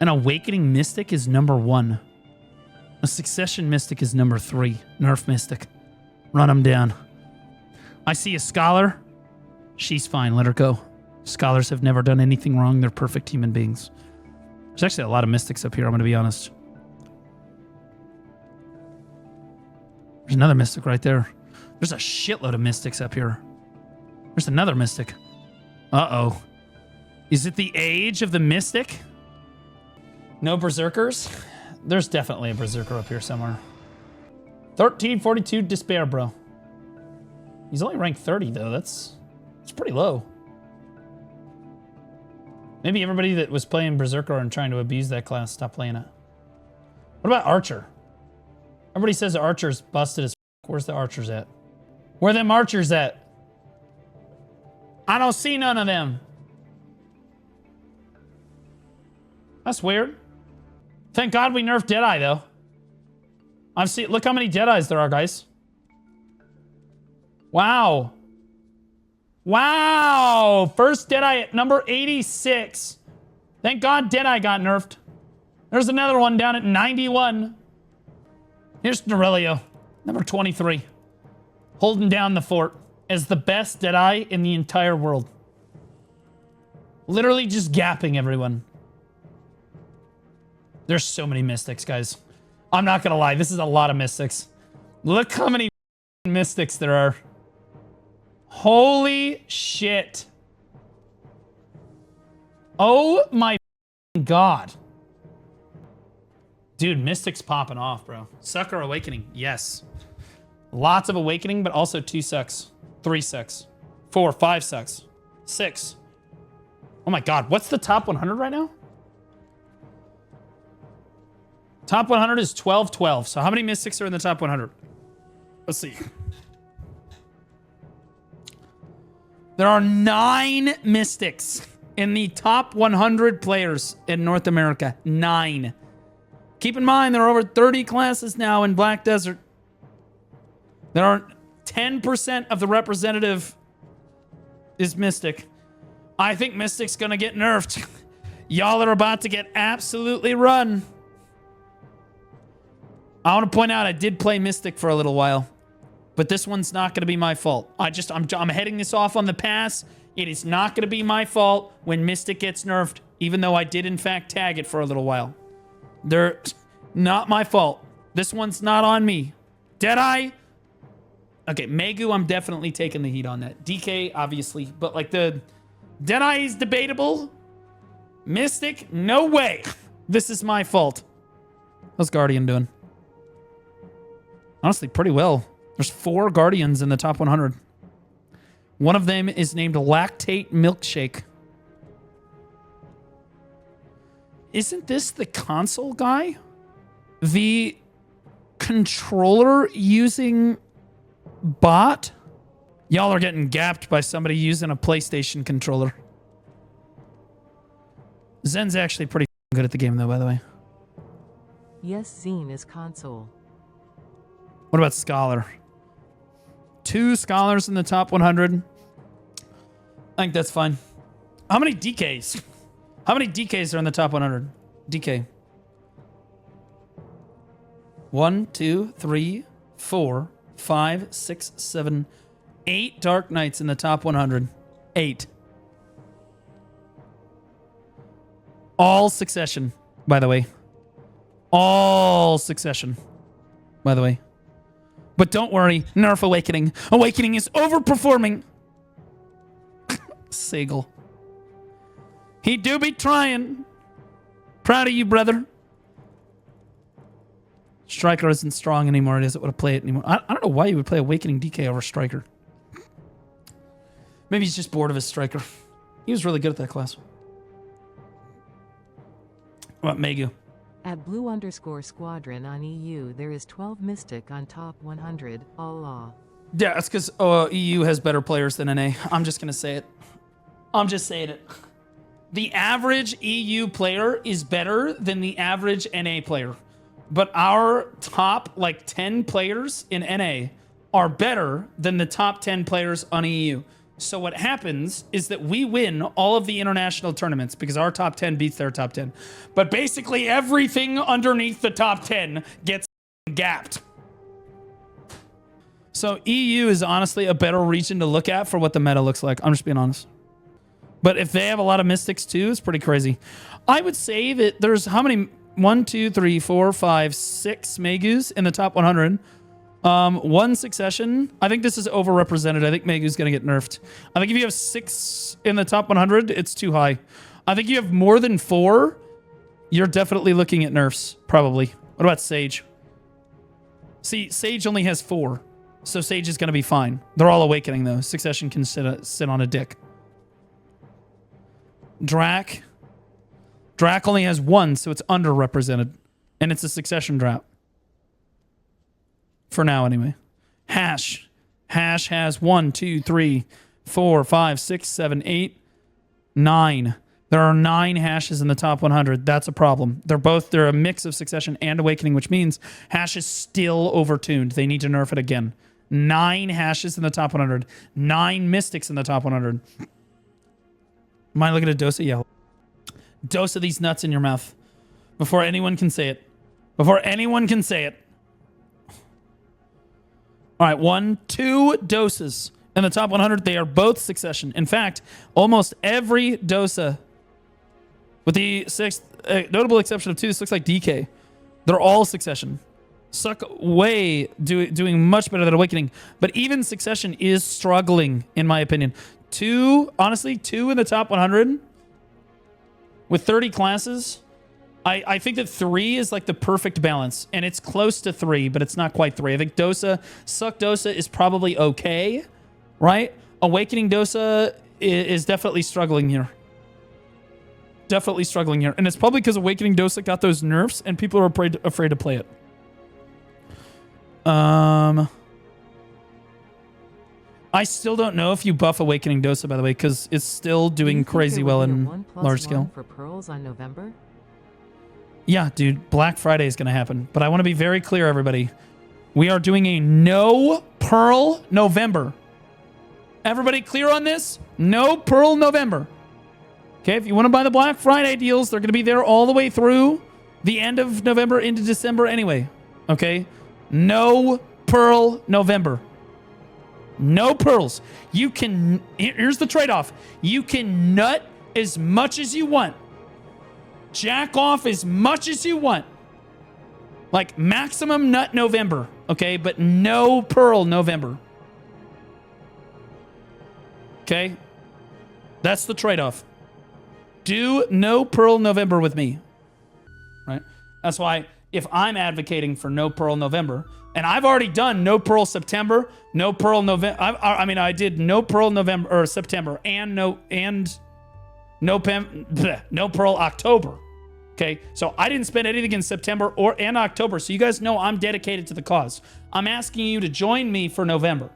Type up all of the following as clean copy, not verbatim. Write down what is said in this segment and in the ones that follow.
An Awakening Mystic is number 1. A Succession Mystic is number 3. Nerf Mystic. Run them down. I see a Scholar. She's fine. Let her go. Scholars have never done anything wrong. They're perfect human beings. There's actually a lot of Mystics up here, I'm going to be honest. There's another Mystic right there. There's a shitload of Mystics up here. There's another Mystic. Uh-oh. Is it the age of the Mystic? No Berserkers? There's definitely a Berserker up here somewhere. 1342 Despair, bro. He's only ranked 30, though. That's pretty low. Maybe everybody that was playing Berserker and trying to abuse that class stopped playing it. What about Archer? Everybody says Archer's busted as f***. Where's the Archers at? Where them Archers at? I don't see none of them. That's weird. Thank God we nerfed Deadeye, though. Look how many Deadeyes there are, guys. Wow. Wow. First Deadeye at number 86. Thank God Deadeye got nerfed. There's another one down at 91. Here's Norelio, number 23. Holding down the fort as the best Deadeye in the entire world. Literally just gapping everyone. There's so many Mystics, guys. I'm not gonna lie, this is a lot of Mystics. Look how many Mystics there are. Holy shit. Oh my God. Dude, Mystic's popping off, bro. Sucker Awakening, yes. Lots of Awakening, but also 2 sucks. 3 sucks. 4, 5 sucks. 6. Oh my God, what's the top 100 right now? Top 100 is 12-12. So how many Mystics are in the top 100? Let's see. There are 9 Mystics in the top 100 players in North America. 9. Keep in mind, there are over 30 classes now in Black Desert. There are 10% of the representative is Mystic. I think Mystic's gonna get nerfed. Y'all are about to get absolutely run. I want to point out I did play Mystic for a little while, but this one's not going to be my fault. I'm heading this off on the pass. It is not going to be my fault when Mystic gets nerfed, even though I did in fact tag it for a little while. They're not my fault. This one's not on me. Deadeye. Okay, Maegu, I'm definitely taking the heat on that. DK, obviously, but like the Deadeye is debatable. Mystic, no way. This is my fault. How's Guardian doing? Honestly, pretty well. There's 4 Guardians in the top 100. One of them is named Lactate Milkshake. Isn't this the console guy? The controller using bot? Y'all are getting gapped by somebody using a PlayStation controller. Zen's actually pretty good at the game, though, by the way. Yes, Zen is console. What about Scholar? 2 Scholars in the top 100. I think that's fine. How many DKs? How many DKs are in the top 100? DK. 1, 2, 3, 4, 5, 6, 7, 8 Dark Knights in the top 100. 8. All Succession, by the way. All Succession, by the way. But don't worry, nerf Awakening. Awakening is overperforming. Sagel. He do be trying. Proud of you, brother. Striker isn't strong anymore. It isn't want to play it anymore. I don't know why you would play Awakening DK over Striker. Maybe he's just bored of his Striker. He was really good at that class. What about Maegu? At blue_squadron on EU, there is 12 Mystic on top 100. Allah. Yeah, that's because EU has better players than NA. I'm just going to say it. I'm just saying it. The average EU player is better than the average NA player. But our top, 10 players in NA are better than the top 10 players on EU. So what happens is that we win all of the international tournaments because our top 10 beats their top 10. But basically everything underneath the top 10 gets gapped. So EU is honestly a better region to look at for what the meta looks like. I'm just being honest. But if they have a lot of mystics too, it's pretty crazy. I would say that there's how many? 1, 2, 3, 4, 5, 6 Maegus in the top 100. One Succession. I think this is overrepresented. I think Maegu's going to get nerfed. I think if you have 6 in the top 100, it's too high. I think you have more than 4, you're definitely looking at nerfs, probably. What about Sage? See, Sage only has 4, so Sage is going to be fine. They're all awakening, though. Succession can sit on a dick. Drak only has 1, so it's underrepresented. And it's a Succession drought. For now, anyway. Hash has 1, 2, 3, 4, 5, 6, 7, 8, 9. There are 9 hashes in the top 100. That's a problem. They're a mix of Succession and Awakening, which means Hash is still overtuned. They need to nerf it again. 9 hashes in the top 100. 9 mystics in the top 100. Am I looking at Dosa? Yeah. Dosa these nuts in your mouth. Before anyone can say it. Before anyone can say it. All right, 1, 2 Dosas in the top 100. They are both Succession. In fact, almost every Dosa, with the notable exception of 2, this looks like DK. They're all Succession. Suck way doing much better than Awakening. But even Succession is struggling, in my opinion. 2, honestly, 2 in the top 100 with 30 classes. I think that 3 is like the perfect balance, and it's close to 3, but it's not quite 3. I think Suck Dosa is probably okay, right? Awakening Dosa is definitely struggling here. Definitely struggling here. And it's probably because Awakening Dosa got those nerfs, and people are afraid to play it. I still don't know if you buff Awakening Dosa, by the way, because it's still doing crazy well in large scale. For pearls on November? Yeah, dude, Black Friday is going to happen. But I want to be very clear, everybody. We are doing a no Pearl November. Everybody clear on this? No Pearl November. Okay, if you want to buy the Black Friday deals, they're going to be there all the way through the end of November into December anyway. Okay? No Pearl November. No pearls. You can... Here's the trade-off. You can nut as much as you want. Jack off as much as you want. Like maximum nut November. Okay? But no Pearl November. Okay? That's the trade-off. Do no Pearl November with me. Right? That's why if I'm advocating for no Pearl November, and I've already done no Pearl September, no Pearl November. I did no Pearl November or September and no Pearl October. Okay, so I didn't spend anything in September and October. So you guys know I'm dedicated to the cause. I'm asking you to join me for November.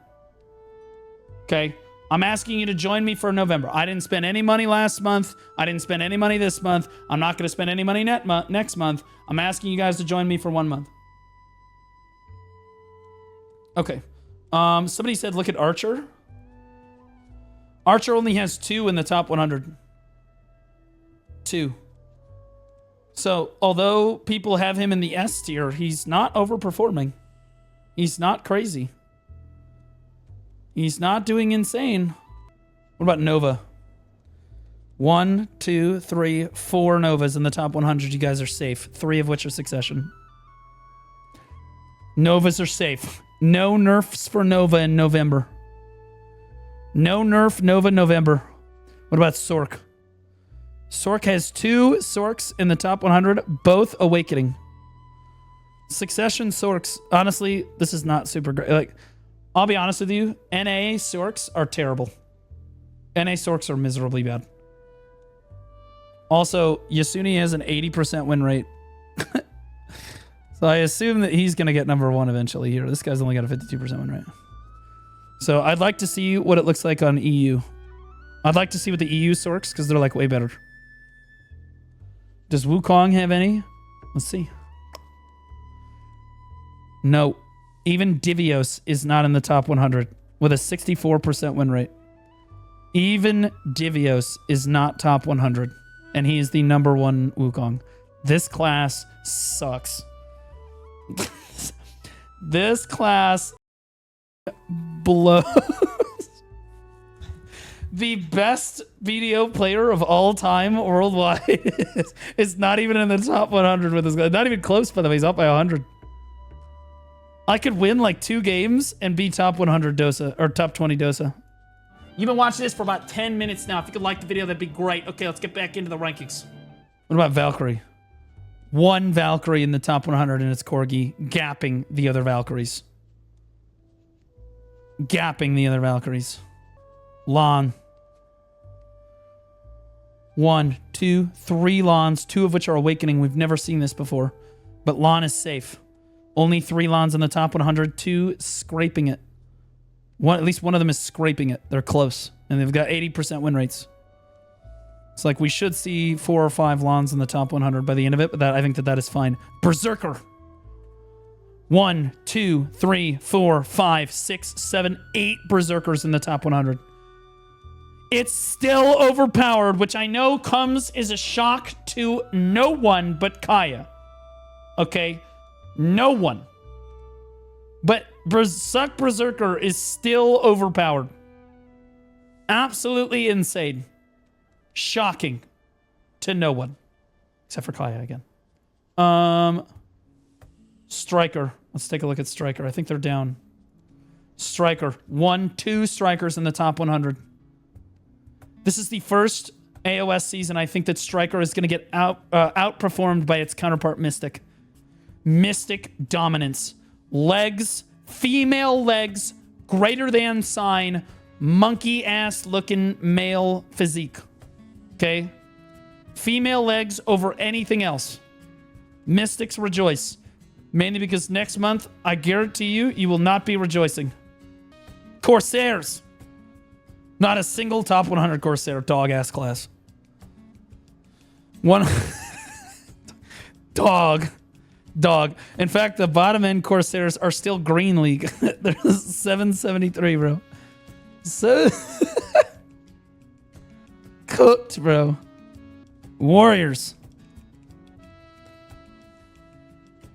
Okay, I'm asking you to join me for November. I didn't spend any money last month. I didn't spend any money this month. I'm not going to spend any money next month. I'm asking you guys to join me for 1 month. Okay. Somebody said, look at Archer. Archer only has 2 in the top 100. 2. So, although people have him in the S tier, he's not overperforming. He's not crazy. He's not doing insane. What about Nova? 1, 2, 3, 4 Novas in the top 100. You guys are safe. 3 of which are Succession. Novas are safe. No nerfs for Nova in November. No nerf Nova November. What about Sork? Sork has 2 Sorks in the top 100, both Awakening. Succession Sorks, honestly, this is not super great. Like, I'll be honest with you, NA Sorks are terrible. NA Sorks are miserably bad. Also, Yasuni has an 80% win rate. So I assume that he's going to get number 1 eventually here. This guy's only got a 52% win rate. So I'd like to see what it looks like on EU. I'd like to see what the EU Sorks, because they're like way better. Does Wukong have any? Let's see. No. Even Divios is not in the top 100 with a 64% win rate. Even Divios is not top 100, and he is the #1 Wukong. This class sucks. This class blows. The best BDO player of all time worldwide is not even in the top 100 with this guy. Not even close, by the way. He's up by 100. I could win like 2 games and be top 100 Dosa, or top 20 Dosa. You've been watching this for about 10 minutes now. If you could like the video, that'd be great. Okay, let's get back into the rankings. What about Valkyrie? One Valkyrie in the top 100 and it's Corgi, gapping the other Valkyries. Gapping the other Valkyries. Lahn. 1, 2, 3 Lahns, 2 of which are awakening. We've never seen this before. But Lahn is safe. Only 3 Lahns in the top 100, 2 scraping it. At least one of them is scraping it. They're close. And they've got 80% win rates. It's like we should see 4 or 5 Lahns in the top 100 by the end of it, but I think that is fine. Berserker. 1, 2, 3, 4, 5, 6, 7, 8 Berserkers in the top 100. It's still overpowered, which I know comes as a shock to no one but Kaya. Okay? No one. But Suck Berserker is still overpowered. Absolutely insane. Shocking to no one. Except for Kaya again. Striker. Let's take a look at Striker. I think they're down. Striker. 1, 2 Strikers in the top 100. This is the first AoS season I think that Striker is going to get outperformed by its counterpart Mystic. Mystic dominance. Legs, female legs, greater than sign, monkey ass looking male physique. Okay? Female legs over anything else. Mystics rejoice. Mainly because next month, I guarantee you, you will not be rejoicing. Corsairs. Not a single top 100 Corsair dog-ass class. One... Dog. In fact, the bottom end Corsairs are still Green League. They're 773, bro. So... Cooked, bro. Warriors.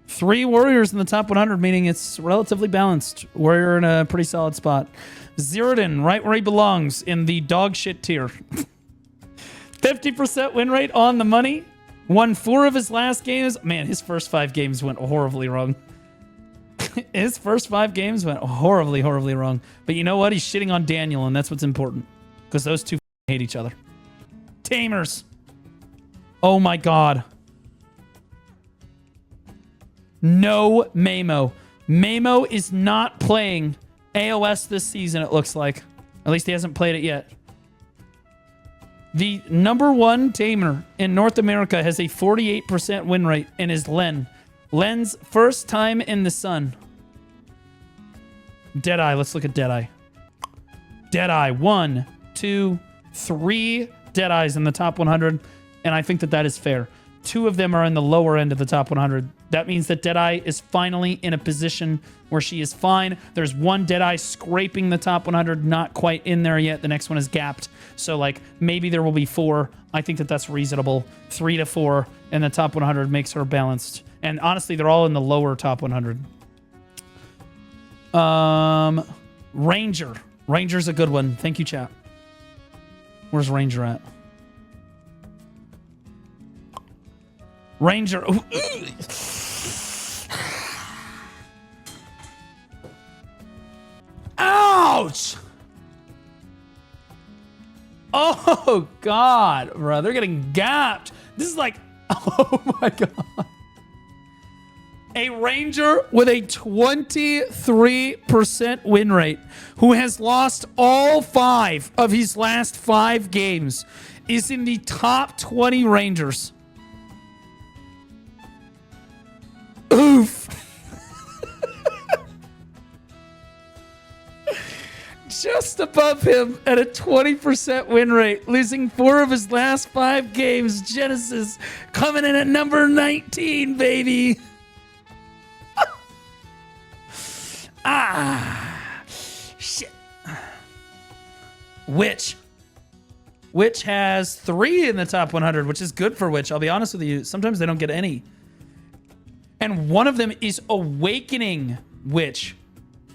3 Warriors in the top 100, meaning it's relatively balanced. Warrior in a pretty solid spot. Zeratin, right where he belongs, in the dog shit tier. 50% win rate on the money. Won 4 of his last games. Man, his first 5 games went horribly wrong. His first 5 games went horribly, horribly wrong. But you know what? He's shitting on Daniel, and that's what's important. Because those two hate each other. Tamers. Oh my god. No Maehwa. Maehwa is not playing AoS this season, it looks like. At least he hasn't played it yet. The #1 Tamer in North America has a 48% win rate and is Len. Len's first time in the sun. Deadeye. Let's look at Deadeye. Deadeye. 1, 2, 3 Deadeyes in the top 100. And I think that that is fair. 2 of them are in the lower end of the top 100. That means that Deadeye is finally in a position where she is fine. There's 1 Deadeye scraping the top 100, not quite in there yet. The next one is gapped. So, like, maybe there will be 4. I think that that's reasonable. 3 to 4 in the top 100 makes her balanced. And honestly, they're all in the lower top 100. Ranger. Ranger's a good one. Thank you, chat. Where's Ranger at? Ranger. Ooh. Ouch! Oh, God, bro. They're getting gapped. This is like, oh, my God. A Ranger with a 23% win rate who has lost all 5 of his last 5 games is in the top 20 Rangers. Oof. Just above him at a 20% win rate, losing 4 of his last 5 games. Genesis coming in at number 19, baby. Shit. Which Witch has 3 in the top 100, which is good for Witch. I'll be honest with you. Sometimes they don't get any. And one of them is Awakening Witch.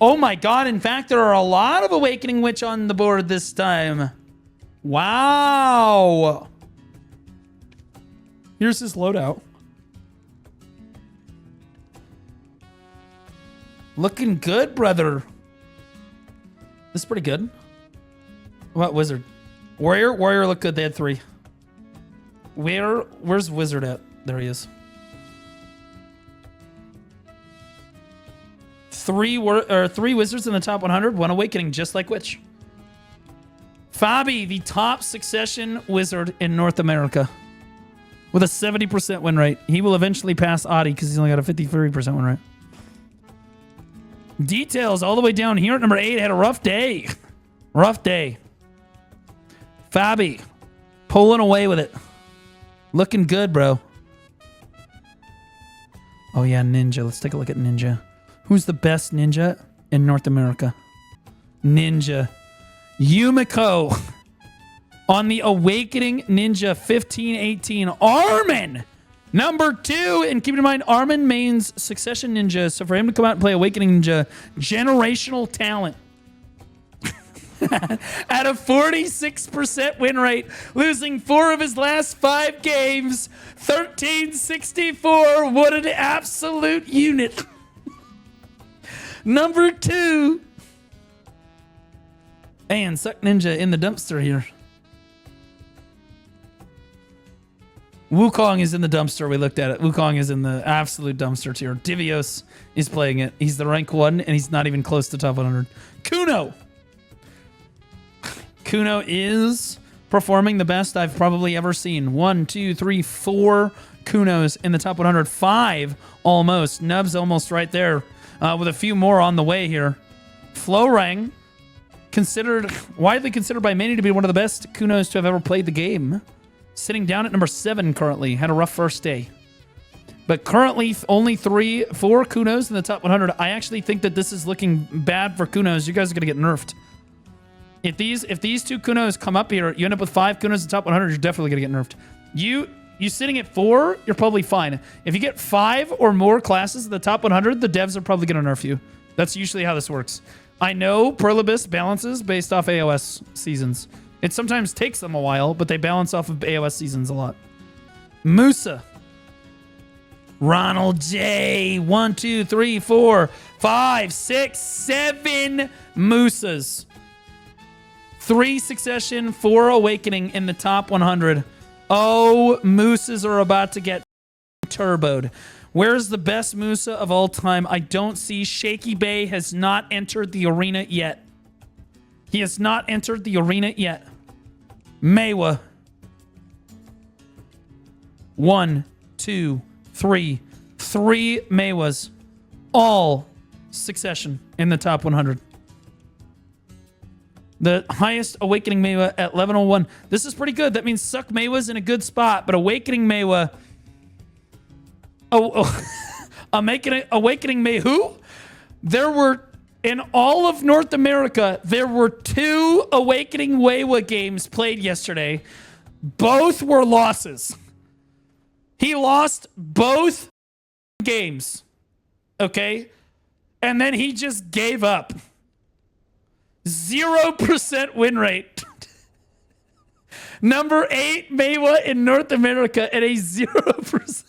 Oh my god, in fact, there are a lot of Awakening Witch on the board this time. Wow. Here's his loadout. Looking good, brother. This is pretty good. What wizard? Warrior looked good. They had 3. Where's wizard at? There he is. 3 wizards in the top 100. 1 awakening, just like Witch. Fabi, the top succession wizard in North America, with a 70% win rate. He will eventually pass Adi because he's only got a 53% win rate. Details all the way down here at number 8 had a rough day. Rough day. Fabi, pulling away with it. Looking good, bro. Oh yeah, Ninja. Let's take a look at Ninja. Who's the best Ninja in North America? Ninja. Yumiko. On the Awakening Ninja 1518. Armin! Number 2. And keep in mind, Armin mains Succession Ninja. So for him to come out and play Awakening Ninja, generational talent. At a 46% win rate, losing 4 of his last 5 games. 1364. What an absolute unit. Number 2. And Suck Ninja in the dumpster here. Wukong is in the dumpster. We looked at it. Wukong is in the absolute dumpster tier. Divios is playing it. He's the rank 1, and he's not even close to top 100. Kuno. Kuno is performing the best I've probably ever seen. 1, 2, 3, 4 Kunos in the top 100. 5 almost. Nub's almost right there, with a few more on the way here. Florang, widely considered by many to be one of the best Kunos to have ever played the game. Sitting down at number 7 currently. Had a rough first day. But currently only 4 Kunos in the top 100. I actually think that this is looking bad for Kunos. You guys are going to get nerfed. If these 2 Kunos come up here, you end up with 5 Kunos in the top 100, you're definitely going to get nerfed. You sitting at 4, you're probably fine. If you get 5 or more classes in the top 100, the devs are probably going to nerf you. That's usually how this works. I know Perlibus balances based off AoS seasons. It sometimes takes them a while, but they balance off of AoS seasons a lot. Musa. Ronald J. 1, 2, 3, 4, 5, 6, 7 Musas. 3 Succession, 4 Awakening in the top 100. Oh, Musas are about to get turboed. Where's the best Musa of all time? I don't see. Shaky Bay has not entered the arena yet. He has not entered the arena yet. Maehwa. 1, 2, 3. 3 Maehwas. All Succession in the top 100. The highest Awakening Maehwa at 1101. This is pretty good. That means Suck Maehwa's in a good spot, but Awakening Maehwa... Awakening Maehwa? There were... In all of North America, there were 2 Awakening Maehwa games played yesterday. Both were losses. He lost both games. Okay? And then he just gave up. 0% win rate. Number 8 Maehwa in North America at a 0% win rate.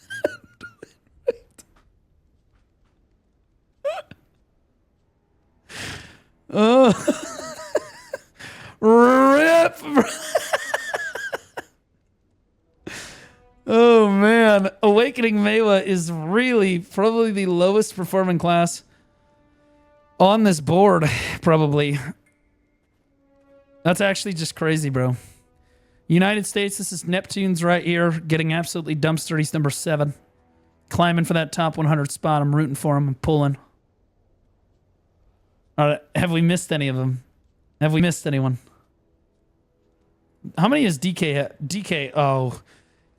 Rip. Oh man, Awakening Maehwa is really probably the lowest performing class on this board, probably. That's actually just crazy, bro. United States, this is Neptune's right here, getting absolutely dumpstered. He's number 7. Climbing for that top 100 spot. I'm rooting for him. I'm pulling. All right, have we missed any of them? Have we missed anyone? How many is DK have? DK, oh,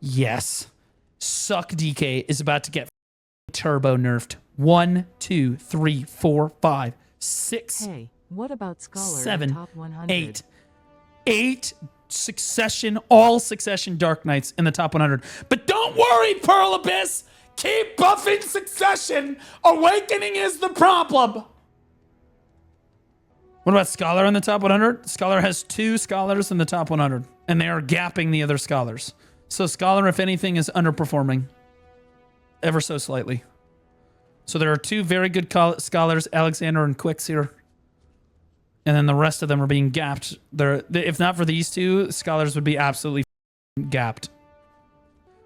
yes. Suck DK is about to get turbo nerfed. 1, 2, 3, 4, 5, 6. Hey, what about Scholar 7, top 100? 8. 8 Succession, all Succession Dark Knights in the top 100. But don't worry, Pearl Abyss. Keep buffing Succession. Awakening is the problem. What about Scholar in the top 100? Scholar has 2 Scholars in the top 100, and they are gapping the other Scholars. So Scholar, if anything, is underperforming ever so slightly. So there are 2 very good Scholars, Alexander and Quix here. And then the rest of them are being gapped. If not for these 2, Scholars would be absolutely gapped.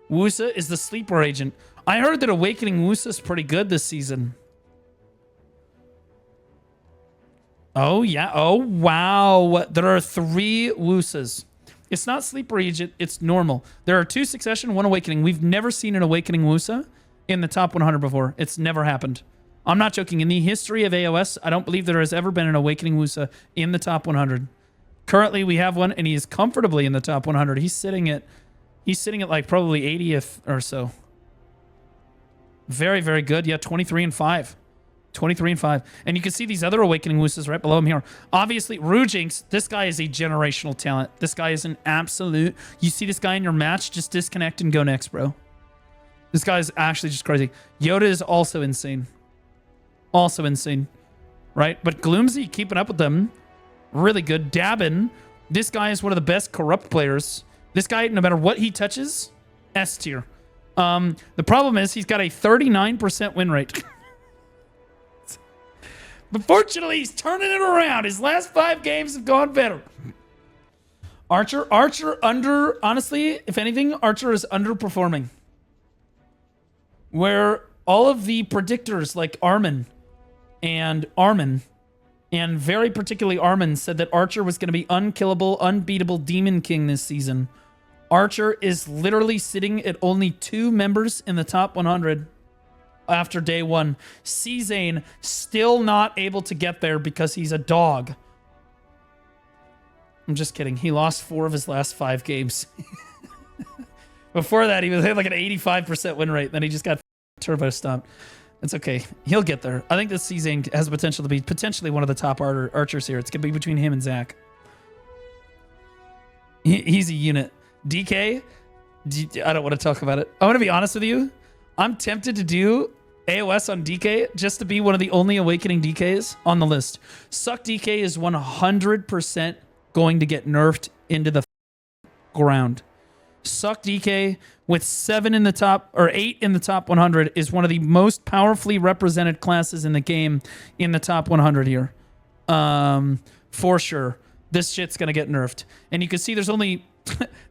Woosa is the sleeper agent. I heard that Awakening Woosa is pretty good this season. Oh, yeah. Oh, wow. There are 3 Woosas. It's not sleeper agent. It's normal. There are 2 Succession, 1 Awakening. We've never seen an Awakening Woosa in the top 100 before. It's never happened. I'm not joking. In the history of AoS, I don't believe there has ever been an Awakening Woosa in the top 100. Currently, we have one, and he is comfortably in the top 100. He's sitting at like probably 80th or so. Very, very good. Yeah, 23 and 5. 23 and 5. And you can see these other Awakening Woosas right below him here. Obviously, Rujinx, this guy is a generational talent. This guy is an absolute... You see this guy in your match, just disconnect and go next, bro. This guy is actually just crazy. Yoda is also insane. Also insane, right? But Gloomsy keeping up with them. Really good. Dabin, this guy is one of the best corrupt players. This guy, no matter what he touches, S tier. The problem is he's got a 39% win rate. But fortunately, he's turning it around. His last 5 games have gone better. Archer honestly, if anything, Archer is underperforming. Where all of the predictors like Armin, and very particularly Armin, said that Archer was going to be unkillable, unbeatable Demon King this season. Archer is literally sitting at only 2 members in the top 100 after day 1. C-Zane still not able to get there because he's a dog. I'm just kidding. He lost 4 of his last 5 games. Before that, he had like an 85% win rate. Then he just got turbo stomped. It's okay. He'll get there. I think this season has the potential to be potentially one of the top archers here. It's going to be between him and Zach. He's a unit. DK, I don't want to talk about it. I want to be honest with you. I'm tempted to do AoS on DK just to be one of the only Awakening DKs on the list. Suck DK is 100% going to get nerfed into the ground. Suck DK with 7 in the top, or 8 in the top 100 is one of the most powerfully represented classes in the game in the top 100 here. For sure. This shit's going to get nerfed. And you can see there's only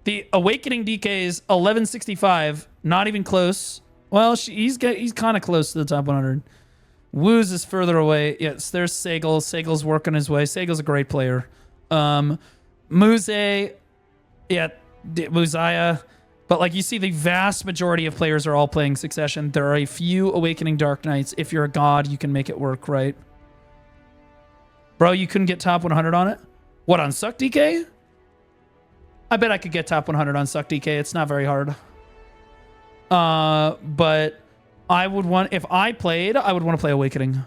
the Awakening DK is 1165, not even close. Well, he's kind of close to the top 100. Wooz is further away. Yes, there's Sagel. Sagel's working his way. Sagel's a great player. Musa, yeah, Muzaya. But like you see, the vast majority of players are all playing Succession. There are a few Awakening Dark Knights. If you're a god, you can make it work, right? Bro, you couldn't get top 100 on it? What, on Suck DK? I bet I could get top 100 on Suck DK. It's not very hard. But I would want, if I played, I would want to play Awakening.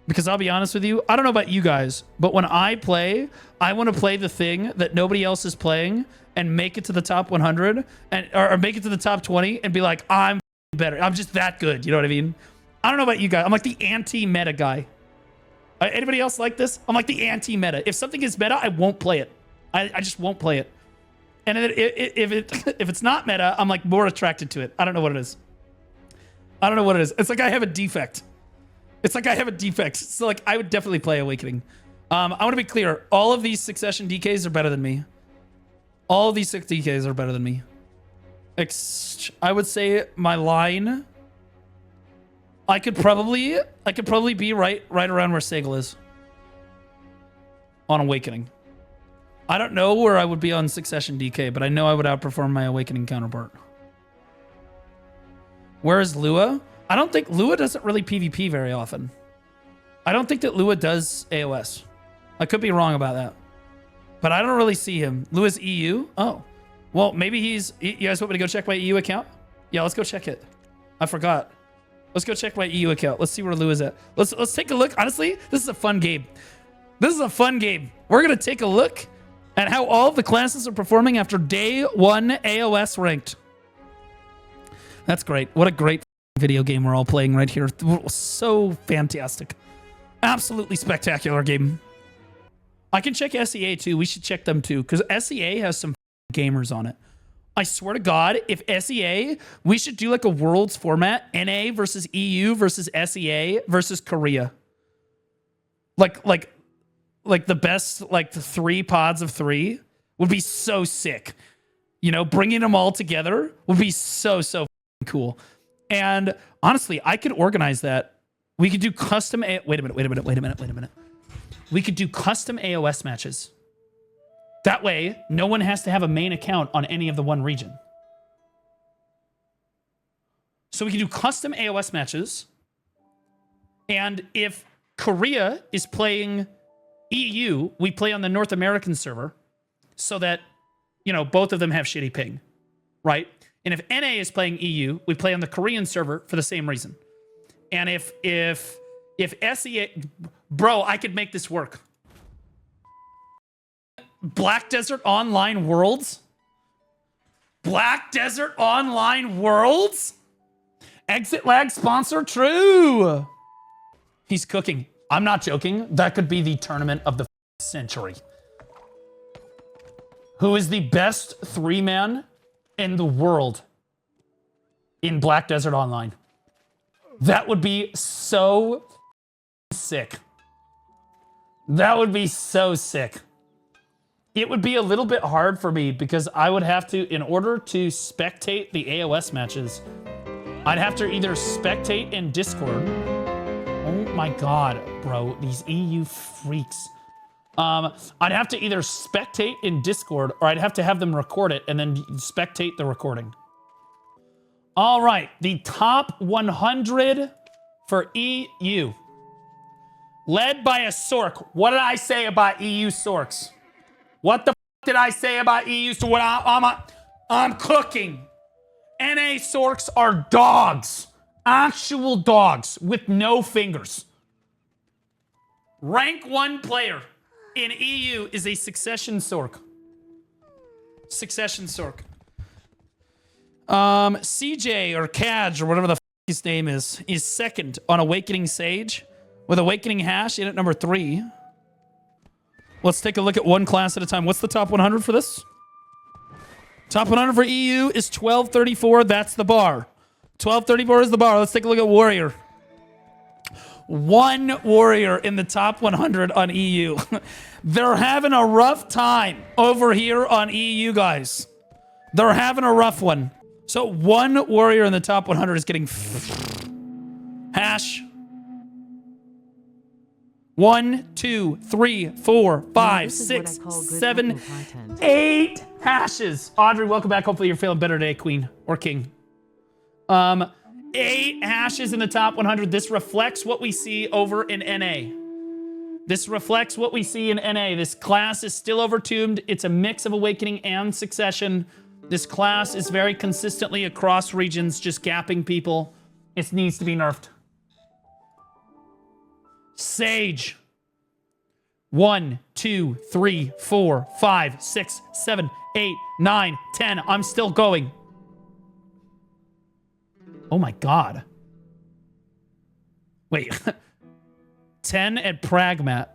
Because I'll be honest with you, I don't know about you guys, but when I play, I want to play the thing that nobody else is playing and make it to the top 100 or make it to the top 20 and be like, I'm better. I'm just that good. You know what I mean? I don't know about you guys. I'm like the anti-meta guy. Anybody else like this? I'm like the anti-meta. If something is meta, I won't play it. I just won't play it. And if it's not meta, I'm like more attracted to it. I don't know what it is. I don't know what it is. It's like I have a defect. It's like I have a defect. So like I would definitely play Awakening. I want to be clear. All of these Succession DKs are better than me. All of these 6 DKs are better than me. I would say my line. I could probably be right around where Sagel is on Awakening. I don't know where I would be on Succession DK, but I know I would outperform my Awakening counterpart. Where is Lua? I don't think Lua doesn't really PvP very often. I don't think that Lua does AoS. I could be wrong about that. But I don't really see him. Lua's EU? Oh. Well, maybe he's... You guys want me to go check my EU account? Yeah, let's go check it. I forgot. Let's go check my EU account. Let's see where Lua's at. Let's take a look. Honestly, this is a fun game. This is a fun game. We're going to take a look at how all of the classes are performing after day 1 AoS ranked. That's great. What a great video game we're all playing right here. So fantastic. Absolutely spectacular game. I can check SEA too. We should check them too, because SEA has some gamers on it. I swear to God, if SEA, we should do like a Worlds format, NA versus EU versus SEA versus Korea. Like the best, like the 3 pods of 3 would be so sick. You know, bringing them all together would be so cool. And honestly, I could organize that. We could do custom. Wait a minute. We could do custom AoS matches. That way, no one has to have a main account on any of the one region. So we can do custom AoS matches. And if Korea is playing EU, we play on the North American server so that, you know, both of them have shitty ping, right? And if NA is playing EU, we play on the Korean server for the same reason. And if SEA, bro, I could make this work. Black Desert Online Worlds? Black Desert Online Worlds? Exit lag sponsor, true. He's cooking. I'm not joking. That could be the tournament of the century. Who is the best 3-man in the world in Black Desert Online? That would be so sick. That would be so sick. It would be a little bit hard for me because I would have to, in order to spectate the AoS matches, I'd have to either spectate in Discord. Oh my God, bro, these EU freaks. I'd have to either spectate in Discord or I'd have to have them record it and then spectate the recording. All right, the top 100 for EU. Led by a Sork. What did I say about EU Sorks? What the f did I say about EU? So what I'm cooking. NA Sorks are dogs. Actual dogs with no fingers. Rank 1 player in EU is a Succession Sork. Succession Sork. CJ or Kaj or whatever the f his name is second on Awakening Sage with Awakening Hash in at number 3. Let's take a look at one class at a time. What's the top 100 for this? Top 100 for EU is 1234. That's the bar. 1234 is the bar. Let's take a look at Warrior. 1 Warrior in the top 100 on EU. They're having a rough time over here on EU, guys. They're having a rough one. So 1 Warrior in the top 100 is getting Hash. 1, 2, 3, 4, 5, 6, 7, 8 hashes. Audrey, welcome back. Hopefully you're feeling better today, Queen or King. 8 hashes in the top 100. This reflects what we see over in NA. This reflects what we see in NA. This class is still overtuned. It's a mix of Awakening and Succession. This class is very consistently across regions, just gapping people. It needs to be nerfed. Sage. 1, 2, 3, 4, 5, 6, 7, 8, 9, 10. I'm still going. Oh my God. Wait. 10 at Pragmat.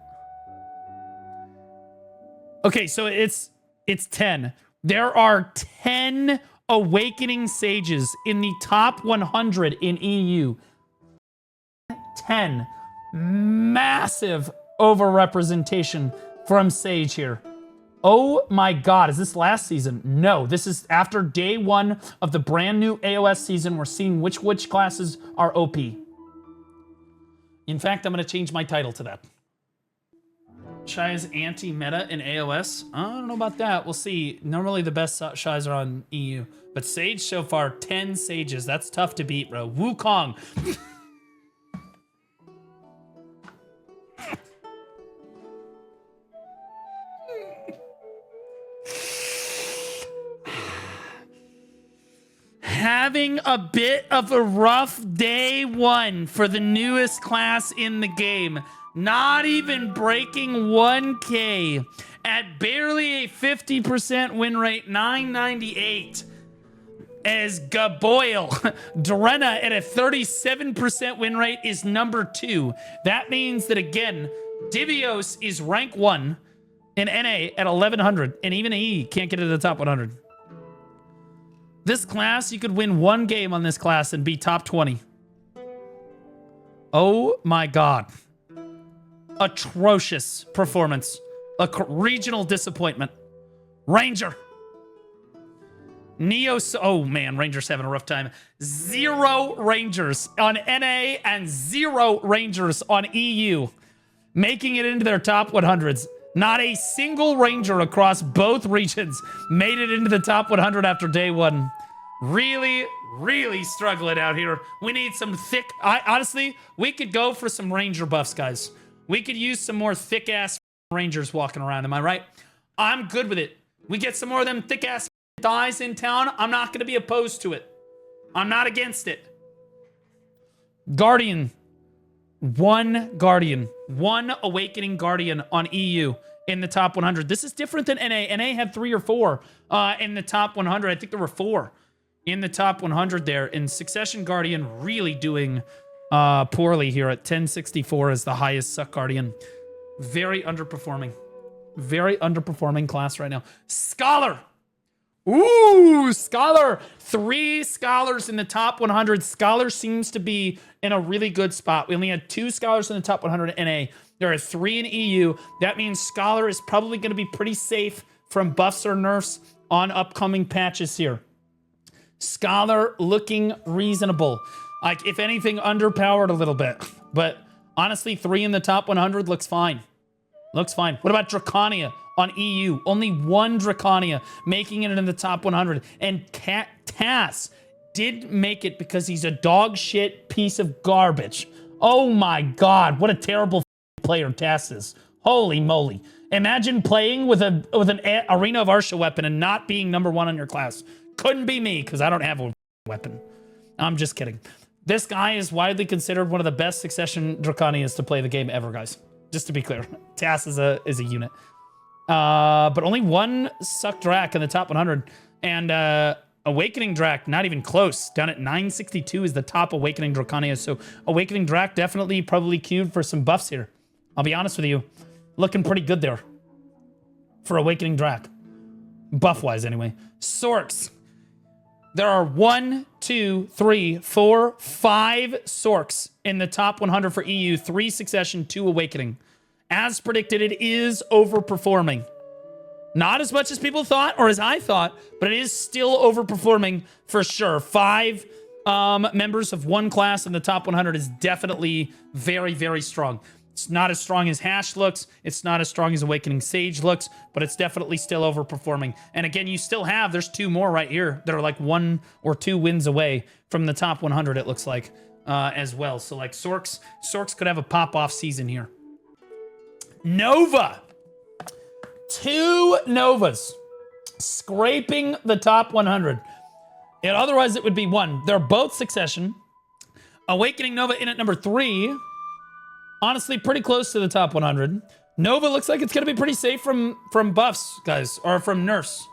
Okay, so it's 10. There are 10 Awakening Sages in the top 100 in EU. 10. Massive overrepresentation from Sage here. Oh my God, is this last season? No, this is after day 1 of the brand new AoS season. We're seeing which classes are OP. In fact, I'm going to change my title to that. Shai is anti-meta in AoS? I don't know about that. We'll see. Normally the best Shais are on EU. But Sage so far, 10 Sages. That's tough to beat, bro. Wukong. Having a bit of a rough day 1 for the newest class in the game. Not even breaking 1K at barely a 50% win rate, 998. As Gaboyle, Drakania at a 37% win rate is number 2. That means that, again, Divios is rank 1 in NA at 1100, and even AE can't get to the top 100. This class, you could win one game on this class and be top 20. Oh my God. Atrocious performance. A regional disappointment. Ranger. Oh man, Rangers having a rough time. 0 Rangers on NA and 0 Rangers on EU. Making it into their top 100s. Not a single Ranger across both regions made it into the top 100 after day 1. Really, really struggling out here. We need some thick... honestly, we could go for some Ranger buffs, guys. We could use some more thick-ass Rangers walking around. Am I right? I'm good with it. We get some more of them thick-ass thighs in town. I'm not going to be opposed to it. I'm not against it. Guardian. 1 Guardian. 1 Awakening Guardian on EU in the top 100. This is different than NA. NA had 3 or 4 in the top 100. I think there were 4 in the top 100 there. And Succession Guardian really doing poorly here at 1064 as the highest Suck Guardian. Very underperforming. Very underperforming class right now. Scholar. Ooh, Scholar. 3 Scholars in the top 100. Scholar seems to be in a really good spot. We only had 2 Scholars in the top 100 in NA. There are 3 in EU. That means Scholar is probably going to be pretty safe from buffs or nerfs on upcoming patches here. Scholar looking reasonable. Like, if anything, underpowered a little bit. But honestly, 3 in the top 100 looks fine. Looks fine. What about Drakania on EU? Only 1 Drakania making it in the top 100. And Tass did make it because he's a dog shit piece of garbage. Oh my God, what a terrible player Tass is. Holy moly. Imagine playing with an Arena of Arsha weapon and not being number 1 on your class. Couldn't be me because I don't have a weapon. I'm just kidding. This guy is widely considered one of the best Succession Drakanias to play the game ever, guys. Just to be clear. Tass is a unit. But only 1 Suck Drak in the top 100. And Awakening Drak, not even close. Down at 962 is the top Awakening Drakania. So Awakening Drak definitely probably queued for some buffs here. I'll be honest with you. Looking pretty good there. For Awakening Drak. Buff-wise, anyway. Sorks. There are 1, 2, 3, 4, 5 Sorks in the top 100 for EU. 3 Succession, 2 Awakening. As predicted, it is overperforming. Not as much as people thought, or as I thought, but it is still overperforming for sure. 5 members of 1 class in the top 100 is definitely very, very strong. It's not as strong as Hash looks. It's not as strong as Awakening Sage looks, but it's definitely still overperforming. And again, you still have, there's 2 more right here that are like 1 or 2 wins away from the top 100, it looks like, as well. So like Sorks could have a pop-off season here. Nova. 2 Novas scraping the top 100. And otherwise, it would be 1. They're both Succession. Awakening Nova in at number 3. Honestly, pretty close to the top 100. Nova looks like it's going to be pretty safe from buffs, guys, or from nerfs.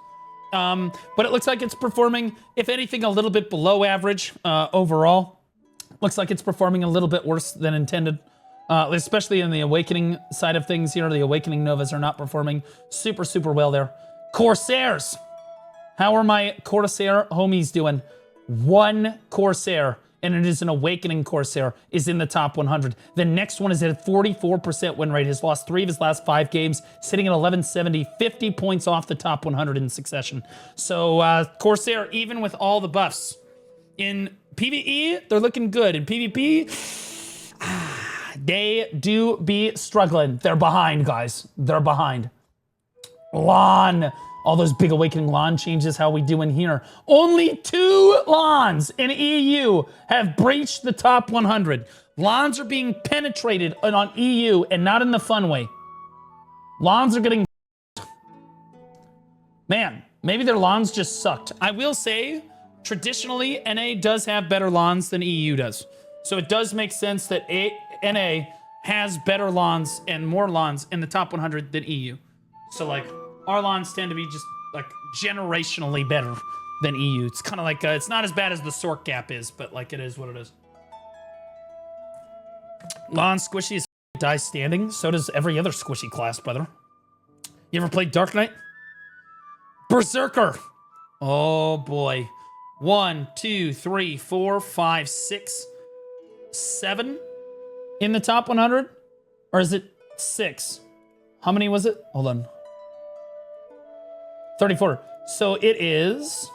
But it looks like it's performing, if anything, a little bit below average overall. Looks like it's performing a little bit worse than intended. Especially in the Awakening side of things here. The Awakening Novas are not performing super, super well there. Corsairs. How are my Corsair homies doing? 1 Corsair, and it is an Awakening Corsair, is in the top 100. The next one is at a 44% win rate. Has lost 3 of his last 5 games, sitting at 1170, 50 points off the top 100 in Succession. So Corsair, even with all the buffs. In PvE, they're looking good. In PvP, they do be struggling. They're behind, guys. They're behind. Lahn. All those big Awakening Lahn changes, how we doing here? Only 2 Lahns in EU have breached the top 100. Lahns are being penetrated on EU and not in the fun way. Lahns are getting... Man, maybe their Lahns just sucked. I will say, traditionally, NA does have better Lahns than EU does. So it does make sense that NA has better Lahns and more Lahns in the top 100 than EU. So, like, our Lahns tend to be just, like, generationally better than EU. It's kind of like, it's not as bad as the Sork gap is, but, like, it is what it is. Lahn squishy is die standing. So does every other squishy class, brother. You ever played Dark Knight? Berserker. Oh, boy. 1, 2, 3, 4, 5, 6, 7 in the top 100? Or is it 6? How many was it? Hold on. 34. So it is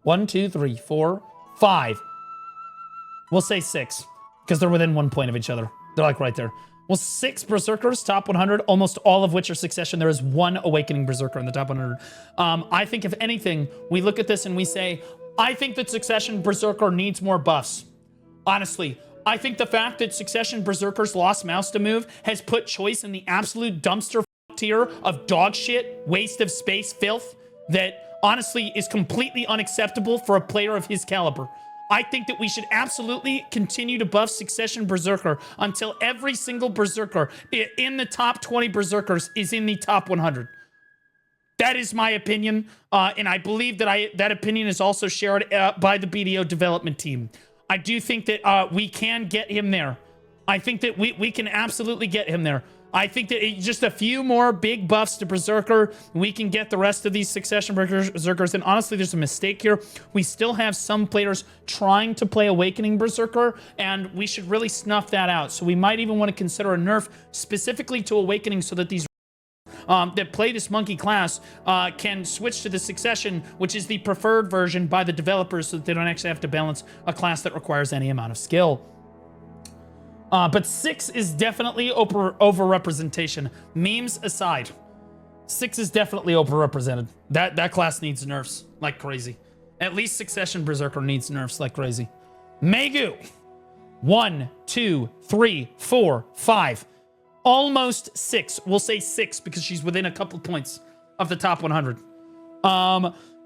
1, 2, 3, 4, 5. We'll say 6 because they're within 1 point of each other. They're like right there. Well, 6 Berserkers, top 100, almost all of which are Succession. There is 1 Awakening Berserker in the top 100. I think if anything, we look at this and we say, I think that Succession Berserker needs more buffs. Honestly, I think the fact that Succession Berserker's lost mouse to move has put Choice in the absolute dumpster tier of dog shit, waste of space, filth that honestly is completely unacceptable for a player of his caliber. I think that we should absolutely continue to buff Succession Berserker until every single Berserker in the top 20 Berserkers is in the top 100. That is my opinion, and I believe that that opinion is also shared by the BDO development team. I do think that we can get him there. I think that we can absolutely get him there. I think that just a few more big buffs to Berserker, we can get the rest of these Succession Berserkers. And honestly, there's a mistake here. We still have some players trying to play Awakening Berserker, and we should really snuff that out. So we might even want to consider a nerf specifically to Awakening so that these that play this monkey class can switch to the Succession, which is the preferred version by the developers so that they don't actually have to balance a class that requires any amount of skill. But 6 is definitely overrepresentation. Memes aside, 6 is definitely overrepresented. That class needs nerfs like crazy. At least Succession Berserker needs nerfs like crazy. Maegu. 1, 2, 3, 4, 5. Almost 6. We'll say 6 because she's within a couple points of the top 100.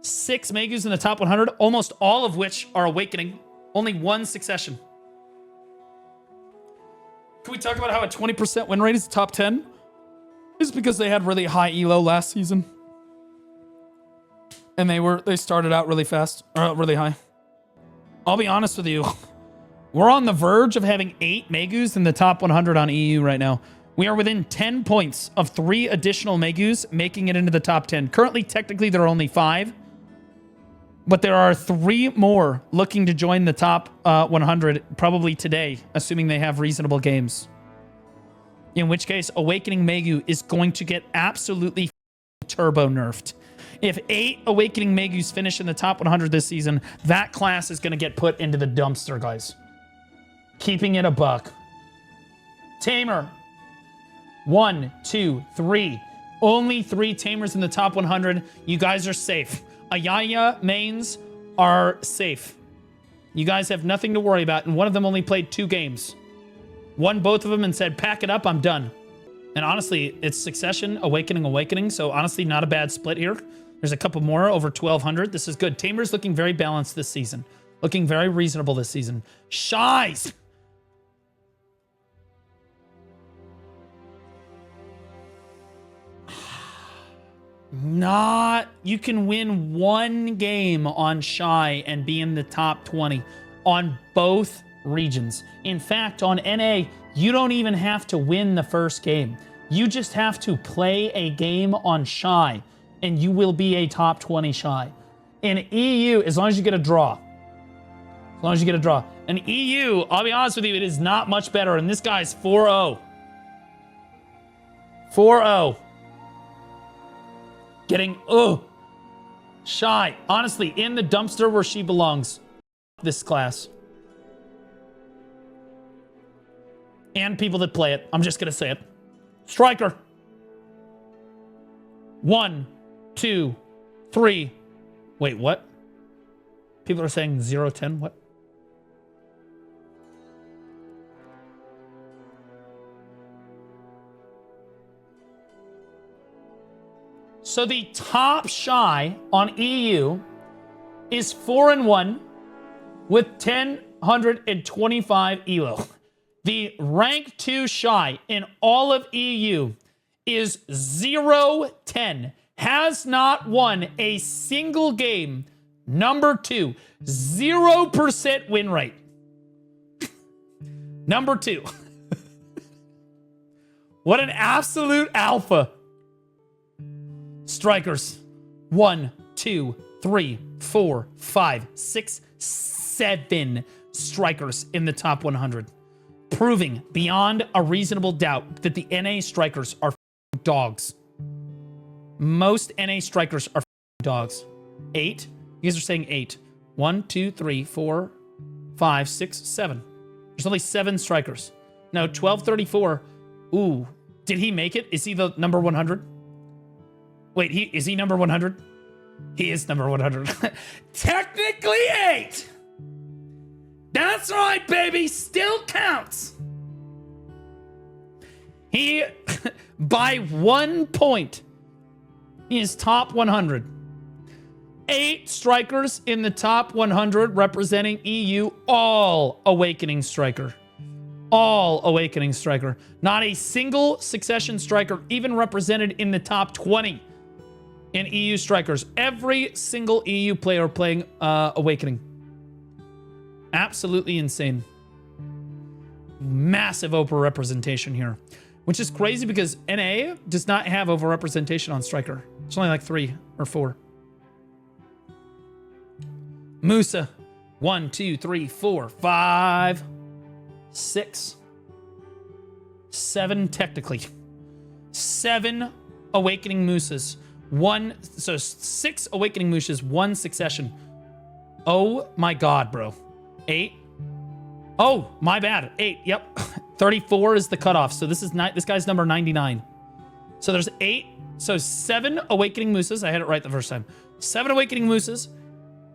6 Maegus in the top 100, almost all of which are Awakening. Only 1 Succession. Can we talk about how a 20% win rate is the top 10? It's because they had really high elo last season. And they started out really fast, or really high. I'll be honest with you. We're on the verge of having 8 Maegus in the top 100 on EU right now. We are within 10 points of 3 additional Maegus making it into the top 10. Currently, technically, there are only 5. But there are 3 more looking to join the top 100 probably today, assuming they have reasonable games. In which case, Awakening Maegu is going to get absolutely turbo nerfed. If 8 Awakening Maegus finish in the top 100 this season, that class is going to get put into the dumpster, guys. Keeping it a buck. Tamer. 1, 2, 3. Only 3 Tamers in the top 100. You guys are safe. Ayaya mains are safe. You guys have nothing to worry about, and one of them only played 2 games. Won both of them and said, pack it up, I'm done. And honestly, it's Succession, Awakening, so honestly, not a bad split here. There's a couple more over 1,200. This is good. Tamer's looking very balanced this season. Looking very reasonable this season. Shai's. You can win 1 game on Shai and be in the top 20 on both regions. In fact, on NA, you don't even have to win the first game. You just have to play a game on Shai, and you will be a top 20 Shai. In EU, as long as you get a draw. As long as you get a draw. In EU, I'll be honest with you, it is not much better, and this guy's 4-0. 4-0. Getting, Shai, honestly, in the dumpster where she belongs. This class. And people that play it. I'm just going to say it. Striker. 1, 2, 3. Wait, what? People are saying 0-10. What? So the top Shai on EU is 4-1 with 10 225 elo. The rank 2 Shai in all of EU is 0-10. Has not won a single game. Number 2, 0% win rate. Number 2. What an absolute alpha. Strikers. 1, 2, 3, 4, 5, 6, 7 strikers in the top 100. Proving beyond a reasonable doubt that the NA strikers are dogs. Most NA strikers are dogs. 8? You guys are saying 8. 1, 2, 3, 4, 5, 6, 7. There's only 7 strikers. No, 1234. Ooh. Did he make it? Is he the number 100? Wait, is he number 100? He is number 100. Technically 8. That's right, baby. Still counts. He, by 1 point, he is top 100. 8 strikers in the top 100 representing EU, all Awakening striker. All Awakening striker. Not a single Succession striker even represented in the top 20 in EU strikers. Every single EU player playing Awakening. Absolutely insane. Massive overrepresentation here. Which is crazy because NA does not have overrepresentation on striker. It's only like 3 or 4. Musa. 1, 2, 3, 4, 5, 6, 7 technically. 7 Awakening Musas. 6 Awakening Musas, 1 Succession. Oh my god, bro. 8. Oh, my bad. 8. Yep. 34 is the cutoff. So this guy's number 99. So there's 8. So 7 Awakening Musas. I had it right the first time. 7 Awakening Musas.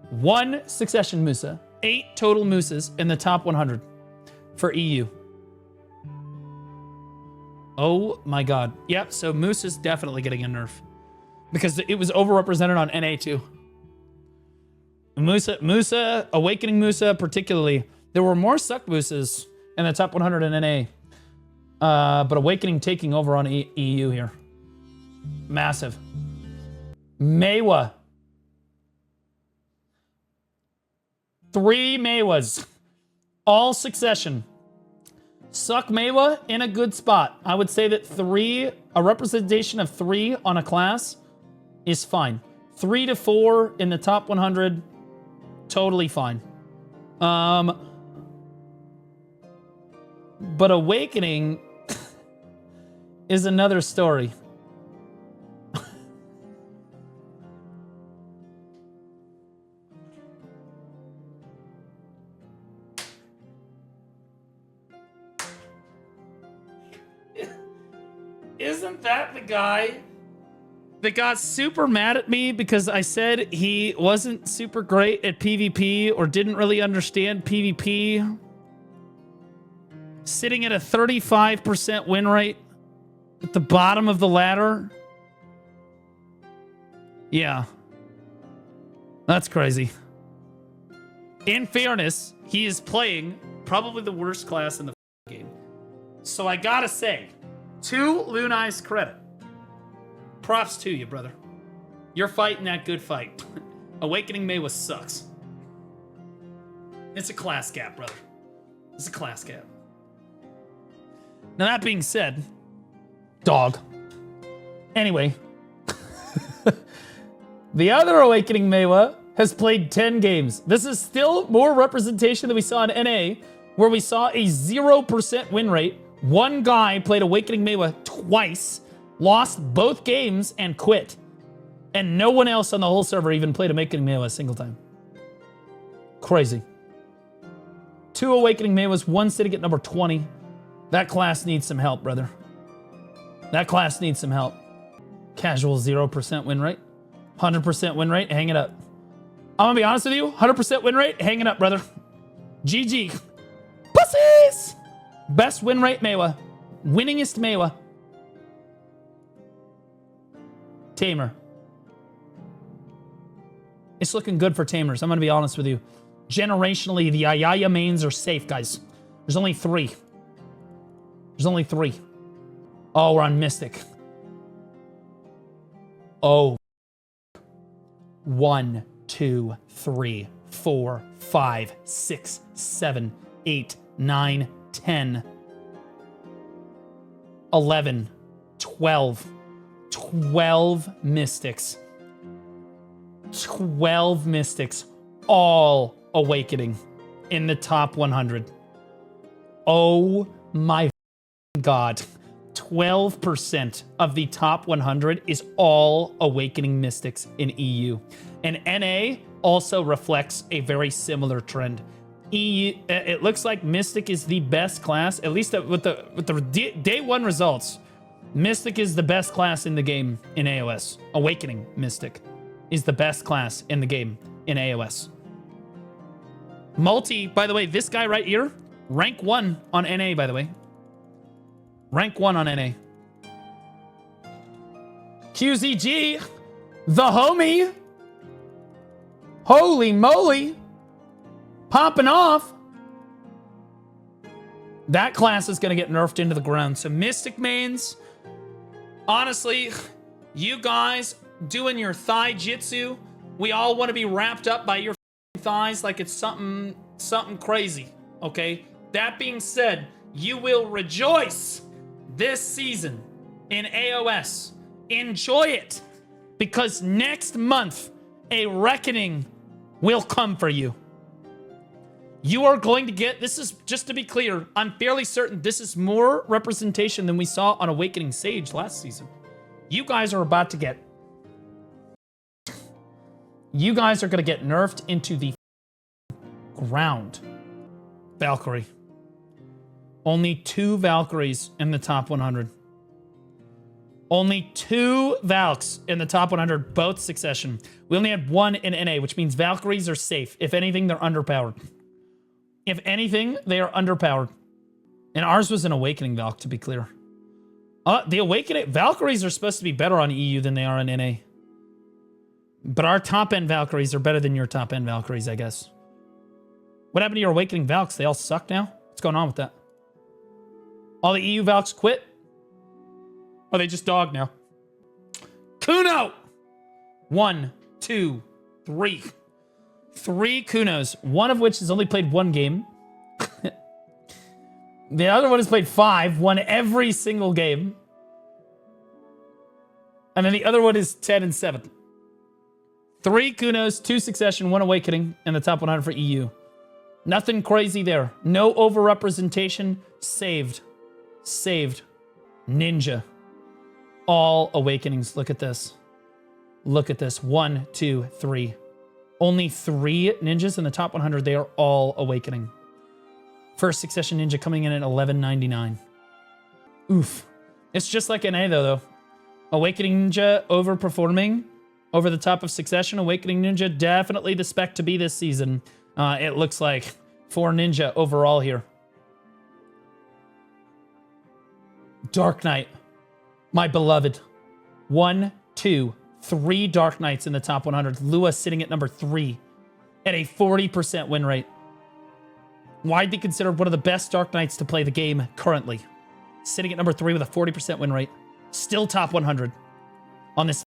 1 Succession Musa. 8 total Musas in the top 100 for EU. Oh my god. Yep. So Musa's definitely getting a nerf because it was overrepresented on NA too. Musa, Awakening Musa particularly. There were more suck Musas in the top 100 in NA. But Awakening taking over on EU here. Massive. Maehwa. 3 Maehwas. All Succession. Suck Maehwa in a good spot. I would say that a representation of 3 on a class is fine. 3 to 4 in the top 100, totally fine. But Awakening is another story. Isn't that the guy that got super mad at me because I said he wasn't super great at PvP or didn't really understand PvP? Sitting at a 35% win rate at the bottom of the ladder? Yeah. That's crazy. In fairness, he is playing probably the worst class in the game. So I gotta say, to Lunai's credit, props to you, brother. You're fighting that good fight. Awakening Maehwa sucks. It's a class gap, brother. It's a class gap. Now that being said, dog. Anyway, the other Awakening Maehwa has played 10 games. This is still more representation than we saw in NA, where we saw a 0% win rate. One guy played Awakening Maehwa twice, lost both games, and quit. And no one else on the whole server even played Awakening Maehwa a single time. Crazy. 2 Awakening Maehwas, 1 sitting at number 20. That class needs some help, brother. That class needs some help. Casual 0% win rate. 100% win rate, hang it up. I'm gonna be honest with you, 100% win rate, hang it up, brother. GG. Pussies! Best win rate, Maehwa. Winningest Maehwa. Tamer. It's looking good for Tamers. I'm going to be honest with you. Generationally, the Ayaya mains are safe, guys. There's only 3. There's only 3. Oh, we're on Mystic. Oh. 1, 2, 3, 4, 5, 6, 7, 8, 9, 10, 11, 12. 12 Mystics. 12 Mystics. All awakening in the top 100. Oh my God. 12% of the top 100 is all awakening Mystics in EU. And NA also reflects a very similar trend. EU, it looks like Mystic is the best class, at least with the day one results. Mystic is the best class in the game in AoS. Awakening Mystic is the best class in the game in AoS. Multi, by the way, this guy right here, rank 1 on NA, by the way. Rank 1 on NA. QZG, the homie. Holy moly. Popping off. That class is going to get nerfed into the ground. So Mystic mains, honestly, you guys doing your thigh jitsu, we all want to be wrapped up by your thighs like it's something crazy, okay? That being said, you will rejoice this season in AoS. Enjoy it, because next month, a reckoning will come for you. You are going to get, this is, just to be clear, I'm fairly certain this is more representation than we saw on Awakening Sage last season. You guys are about to get, you guys are going to get nerfed into the ground. Valkyrie. Only 2 Valkyries in the top 100. Only 2 Valks in the top 100, both succession. We only had 1 in NA, which means Valkyries are safe. If anything, they're underpowered. If anything, they are underpowered. And ours was an Awakening Valk, to be clear. The Awakening Valkyries are supposed to be better on EU than they are on NA. But our top-end Valkyries are better than your top-end Valkyries, I guess. What happened to your Awakening Valks? They all suck now? What's going on with that? All the EU Valks quit? Or they just dog now? Kuno! 1, 2, 3. 3 Kunos, one of which has only played 1 game. The other one has played 5, won every single game. And then the other one is 10 and 7. 3 Kunos, 2 Succession, 1 Awakening in the top 100 for EU. Nothing crazy there. No overrepresentation. Saved. Saved. Ninja. All Awakenings. Look at this. Look at this. 1, 2, 3. Only 3 ninjas in the top 100. They are all Awakening. First Succession Ninja coming in at 1199. Oof. It's just like NA though. Awakening Ninja overperforming over the top of Succession. Awakening Ninja definitely the spec to be this season. It looks like for Ninja overall here. Dark Knight. My beloved. 1, 2, 3 Dark Knights in the top 100. Lua sitting at number 3 at a 40% win rate. Widely considered one of the best Dark Knights to play the game currently. Sitting at number 3 with a 40% win rate. Still top 100 on this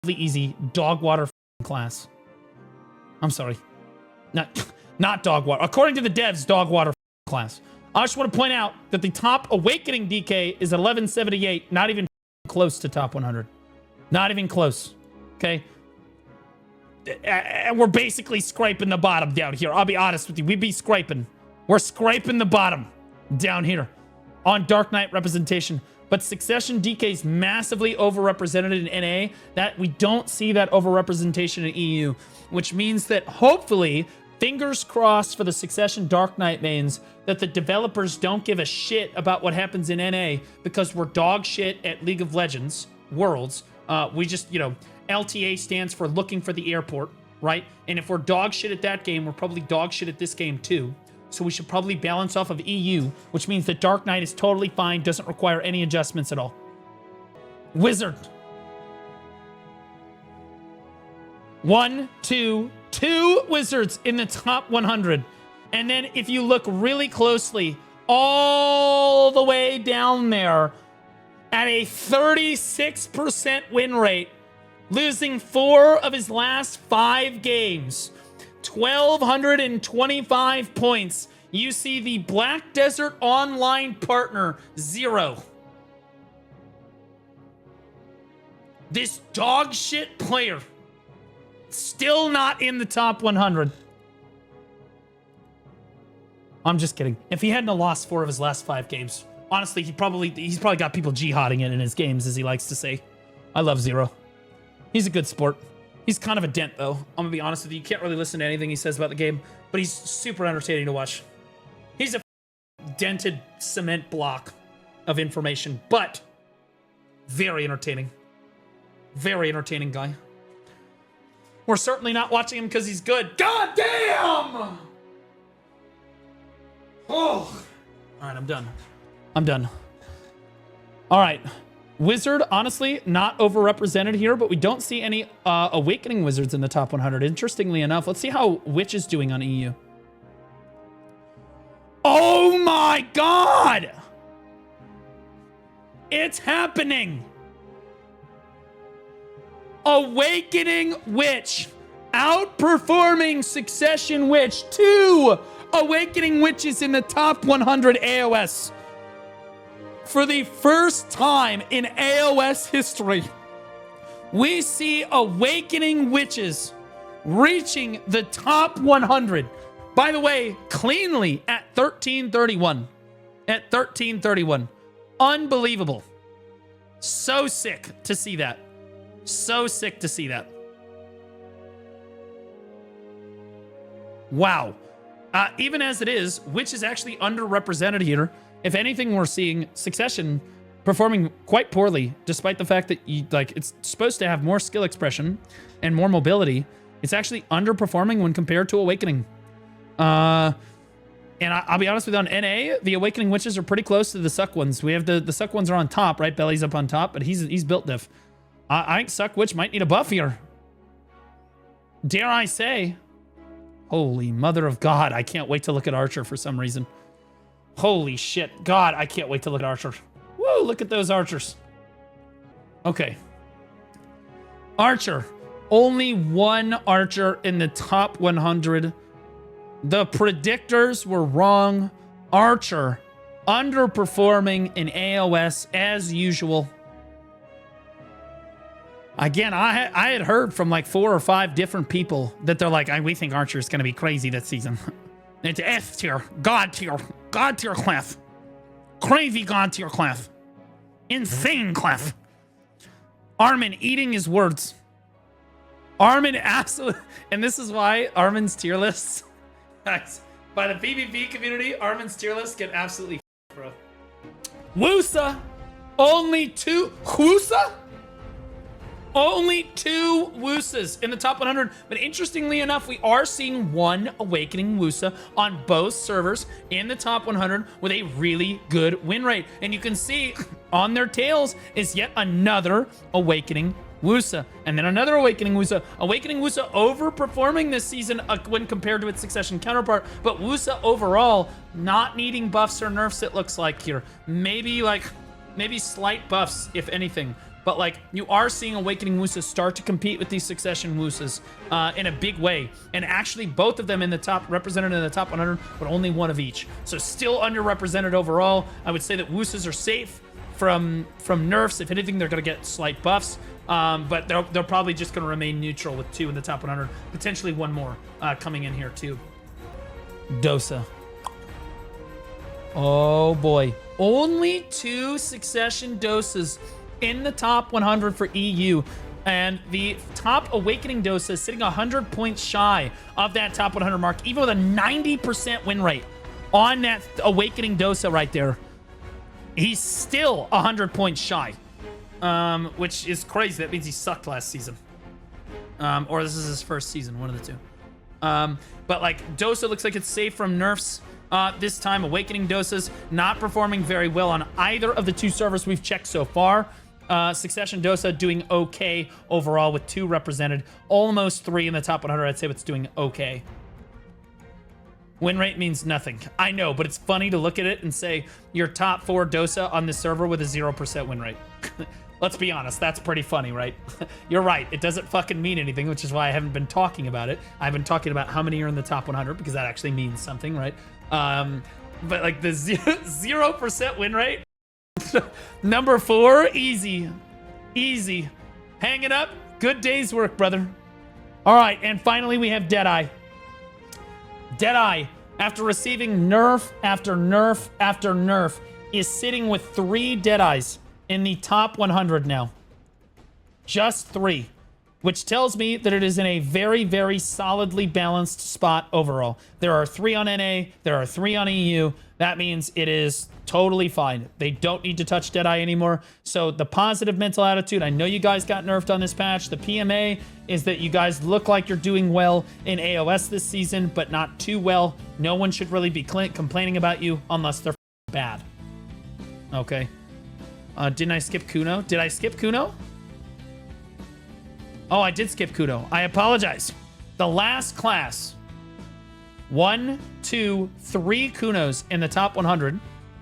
easy dog water class. I'm sorry. Not dog water. According to the devs, dog water class. I just want to point out that the top Awakening DK is 1178. Not even close to top 100. Not even close. Okay? And we're basically scraping the bottom down here. I'll be honest with you. We'd be scraping. We're scraping the bottom down here on Dark Knight representation. But Succession DK is massively overrepresented in NA. That we don't see that overrepresentation in EU, which means that hopefully, fingers crossed for the Succession Dark Knight mains, that the developers don't give a shit about what happens in NA because we're dog shit at League of Legends Worlds. We just, LTA stands for looking for the airport, right? And if we're dog shit at that game, we're probably dog shit at this game too. So we should probably balance off of EU, which means that Dark Knight is totally fine, doesn't require any adjustments at all. Wizard. One, two wizards in the top 100. And then if you look really closely, all the way down there at a 36% win rate, losing 4 of his last 5 games, 1,225 points. You see the Black Desert Online partner, 0. This dog shit player, still not in the top 100. I'm just kidding. If he hadn't lost 4 of his last 5 games, honestly, he's probably got people jihading it in his games, as he likes to say. I love 0. He's a good sport. He's kind of a dent, though. I'm gonna be honest with you. You can't really listen to anything he says about the game, but he's super entertaining to watch. He's a dented cement block of information, but very entertaining. Very entertaining guy. We're certainly not watching him because he's good. God damn! Oh. All right, I'm done. I'm done. All right. Wizard, honestly, not overrepresented here, but we don't see any Awakening Wizards in the top 100. Interestingly enough, let's see how Witch is doing on EU. Oh my God! It's happening! Awakening Witch outperforming Succession Witch. 2 Awakening Witches in the top 100 AoS. For the first time in AoS history, we see Awakening Witches reaching the top 100. By the way, cleanly at 1331. At 1331. Unbelievable. So sick to see that. So sick to see that. Wow. Even as it is, Witch is actually underrepresented here. If anything, we're seeing Succession performing quite poorly, despite the fact that it's supposed to have more skill expression and more mobility. It's actually underperforming when compared to Awakening. And I'll be honest with you, on NA, the Awakening Witches are pretty close to the Suck ones. We have the Suck ones are on top, right? Belly's up on top, but he's built diff. I think Suck Witch might need a buff here. Dare I say? Holy mother of God, I can't wait to look at Archer for some reason. Holy shit. God, I can't wait to look at Archer. Woo, look at those Archers. Okay. Archer. Only 1 Archer in the top 100. The predictors were wrong. Archer underperforming in AoS as usual. Again, I had heard from like 4 or 5 different people that they're like, we think Archer is going to be crazy this season. It's S tier, God tier class. Crazy God tier class. Insane class. Armin eating his words. Armin absolutely, and this is why Armin's tier lists, guys, by the PvP community, Armin's tier lists get absolutely bro. Woosa, only 2, Woosa? Only 2 Woosas in the top 100. But interestingly enough, we are seeing 1 Awakening Woosa on both servers in the top 100 with a really good win rate. And you can see on their tails is yet another Awakening Woosa. And then another Awakening Woosa. Awakening Woosa overperforming this season when compared to its Succession counterpart. But Woosa overall not needing buffs or nerfs, it looks like here. Maybe slight buffs, if anything. But like, you are seeing Awakening Woosa start to compete with these Succession Woosas in a big way. And actually, both of them in the top, represented in the top 100, but only 1 of each. So still underrepresented overall. I would say that Woosas are safe from nerfs. If anything, they're going to get slight buffs. But they're probably just going to remain neutral with 2 in the top 100. Potentially 1 more coming in here too. Dosa. Oh boy. Only 2 Succession Dosas in the top 100 for EU, and the top Awakening Dosa is sitting 100 points shy of that top 100 mark, even with a 90% win rate on that Awakening Dosa right there. He's still 100 points shy, which is crazy. That means he sucked last season, or this is his first season, one of the 2. But like, Dosa looks like it's safe from nerfs. This time, Awakening Dosa's not performing very well on either of the 2 servers we've checked so far. Succession Dosa doing okay overall with 2 represented. Almost 3 in the top 100. I'd say it's doing okay. Win rate means nothing. I know, but it's funny to look at it and say your top 4 Dosa on this server with a 0% win rate. Let's be honest, that's pretty funny, right? You're right, it doesn't fucking mean anything, which is why I haven't been talking about it. I've been talking about how many are in the top 100 because that actually means something, right? But like the 0% win rate. Number 4, easy. Easy. Hang it up. Good day's work, brother. All right, and finally we have Deadeye. Deadeye, after receiving nerf after nerf after nerf, is sitting with 3 Deadeyes in the top 100 now. Just 3. Which tells me that it is in a very, very solidly balanced spot overall. There are 3 on NA, there are 3 on EU. That means it is totally fine. They don't need to touch Deadeye anymore. So the positive mental attitude, I know you guys got nerfed on this patch. The PMA is that you guys look like you're doing well in AoS this season, but not too well. No one should really be complaining about you unless they're bad. Okay. Didn't I skip Kuno? Did I skip Kuno? Oh, I did skip Kuno. I apologize. The last class. 1, 2, 3 Kunos in the top 100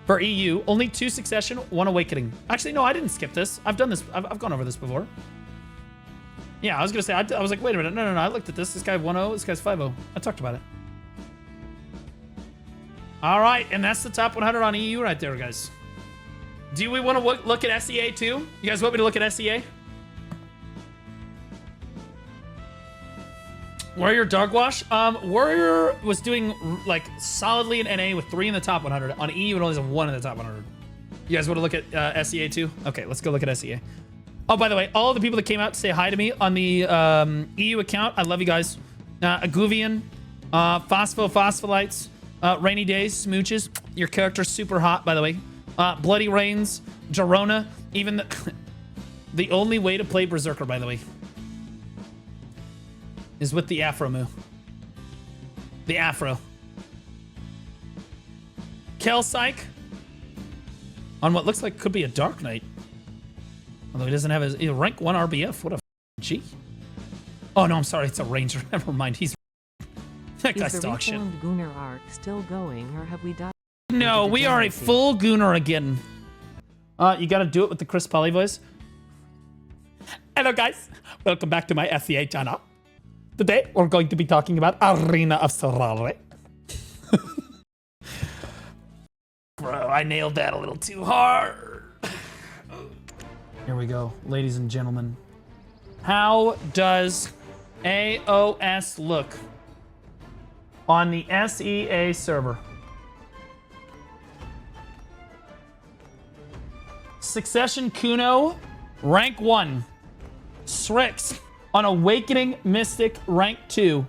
for EU. Only 2 Succession, 1 Awakening. Actually, no, I didn't skip this. I've done this. I've gone over this before. Yeah, I was going to say, I was like, wait a minute. No. I looked at this. This guy 1-0. This guy's 5-0. I talked about it. All right, and that's the top 100 on EU right there, guys. Do we want to look at SEA too? You guys want me to look at SEA? Warrior Dogwash. Warrior was doing like solidly in NA with 3 in the top 100. On EU, it only has 1 in the top 100. You guys want to look at SEA too? Okay, let's go look at SEA. Oh, by the way, all the people that came out to say hi to me on the EU account, I love you guys. Aguvian, Phospholites, Rainy Days, Smooches. Your character's super hot, by the way. Bloody Rains, Jarona, even the only way to play Berserker, by the way, is with the Afro move. The Afro. Kelpsyche on what looks like could be a Dark Knight. Although he doesn't have his rank 1 RBF. What a G. Oh, no, I'm sorry. It's a Ranger. Never mind. He's... That guy's dog shit. Is the reformed Gunnar arc still going, or have we died? No, we are a full Gunnar again. You gotta do it with the Chris Polly voice. Hello, guys. Welcome back to my SEA channel. Today, we're going to be talking about Arena of Sorare. Bro, I nailed that a little too hard. Here we go, ladies and gentlemen. How does AoS look on the SEA server? Succession Kuno, rank 1. Strix on Awakening Mystic, rank 2.